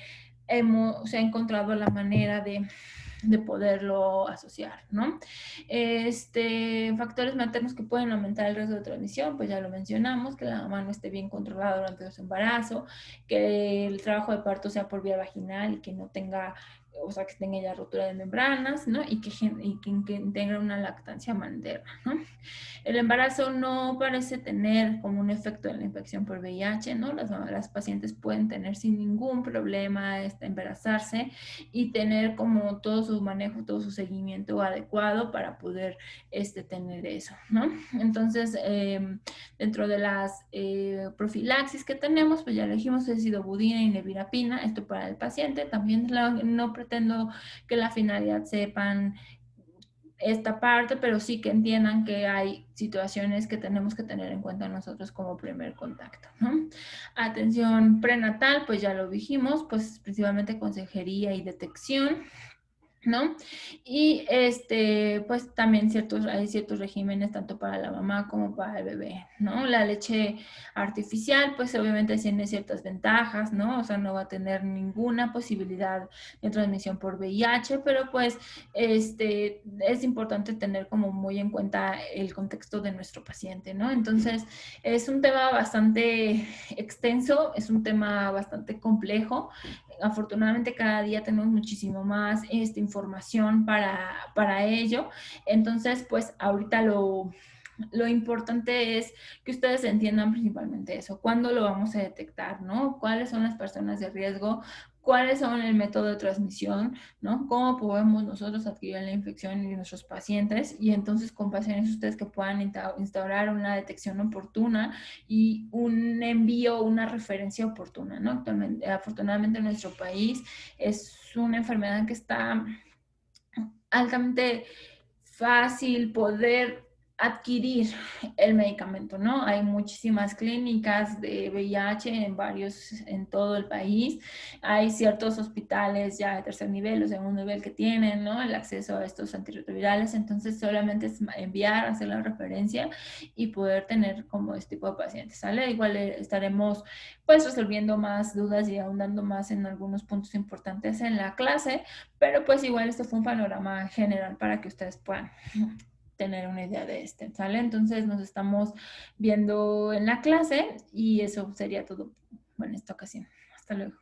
se ha encontrado la manera de poderlo asociar, ¿no? Factores maternos que pueden aumentar el riesgo de transmisión, pues ya lo mencionamos, que la mamá no esté bien controlada durante su embarazo, que el trabajo de parto sea por vía vaginal y que no tenga o sea, que tenga ya rotura de membranas, ¿no? Y que tenga una lactancia materna, ¿no? El embarazo no parece tener como un efecto de la infección por VIH, ¿no? Las pacientes pueden tener sin ningún problema embarazarse y tener como todo su manejo, todo su seguimiento adecuado para poder tener eso, ¿no? Entonces, dentro de las profilaxis que tenemos, pues ya elegimos acidobudina y nevirapina, esto para el paciente. También no pretendo que la finalidad sepan esta parte, pero sí que entiendan que hay situaciones que tenemos que tener en cuenta nosotros como primer contacto, ¿no? Atención prenatal, pues ya lo dijimos, pues principalmente consejería y detección, ¿no? Y pues también hay ciertos regímenes tanto para la mamá como para el bebé, ¿no? La leche artificial, pues obviamente tiene ciertas ventajas, ¿no? O sea, no va a tener ninguna posibilidad de transmisión por VIH, pero pues es importante tener como muy en cuenta el contexto de nuestro paciente, ¿no? Entonces, es un tema bastante extenso, es un tema bastante complejo. Afortunadamente cada día tenemos muchísimo más información para ello. Entonces, pues ahorita lo importante es que ustedes entiendan principalmente eso, cuándo lo vamos a detectar, ¿no? ¿Cuáles son las personas de riesgo? ¿Cuáles son el método de transmisión? ¿No? ¿Cómo podemos nosotros adquirir la infección en nuestros pacientes? Y entonces con pacientes ustedes que puedan instaurar una detección oportuna y un envío, una referencia oportuna, ¿no? Actualmente, afortunadamente en nuestro país es una enfermedad que está altamente fácil poder adquirir el medicamento, ¿no? Hay muchísimas clínicas de VIH en todo el país. Hay ciertos hospitales ya de tercer nivel o segundo nivel que tienen, ¿no? El acceso a estos antirretrovirales. Entonces, solamente es enviar, hacer la referencia y poder tener como este tipo de pacientes, ¿sale? Igual estaremos pues resolviendo más dudas y ahondando más en algunos puntos importantes en la clase, pero pues igual este fue un panorama general para que ustedes puedan tener una idea de ¿sale? Entonces nos estamos viendo en la clase y eso sería todo en esta ocasión. Hasta luego.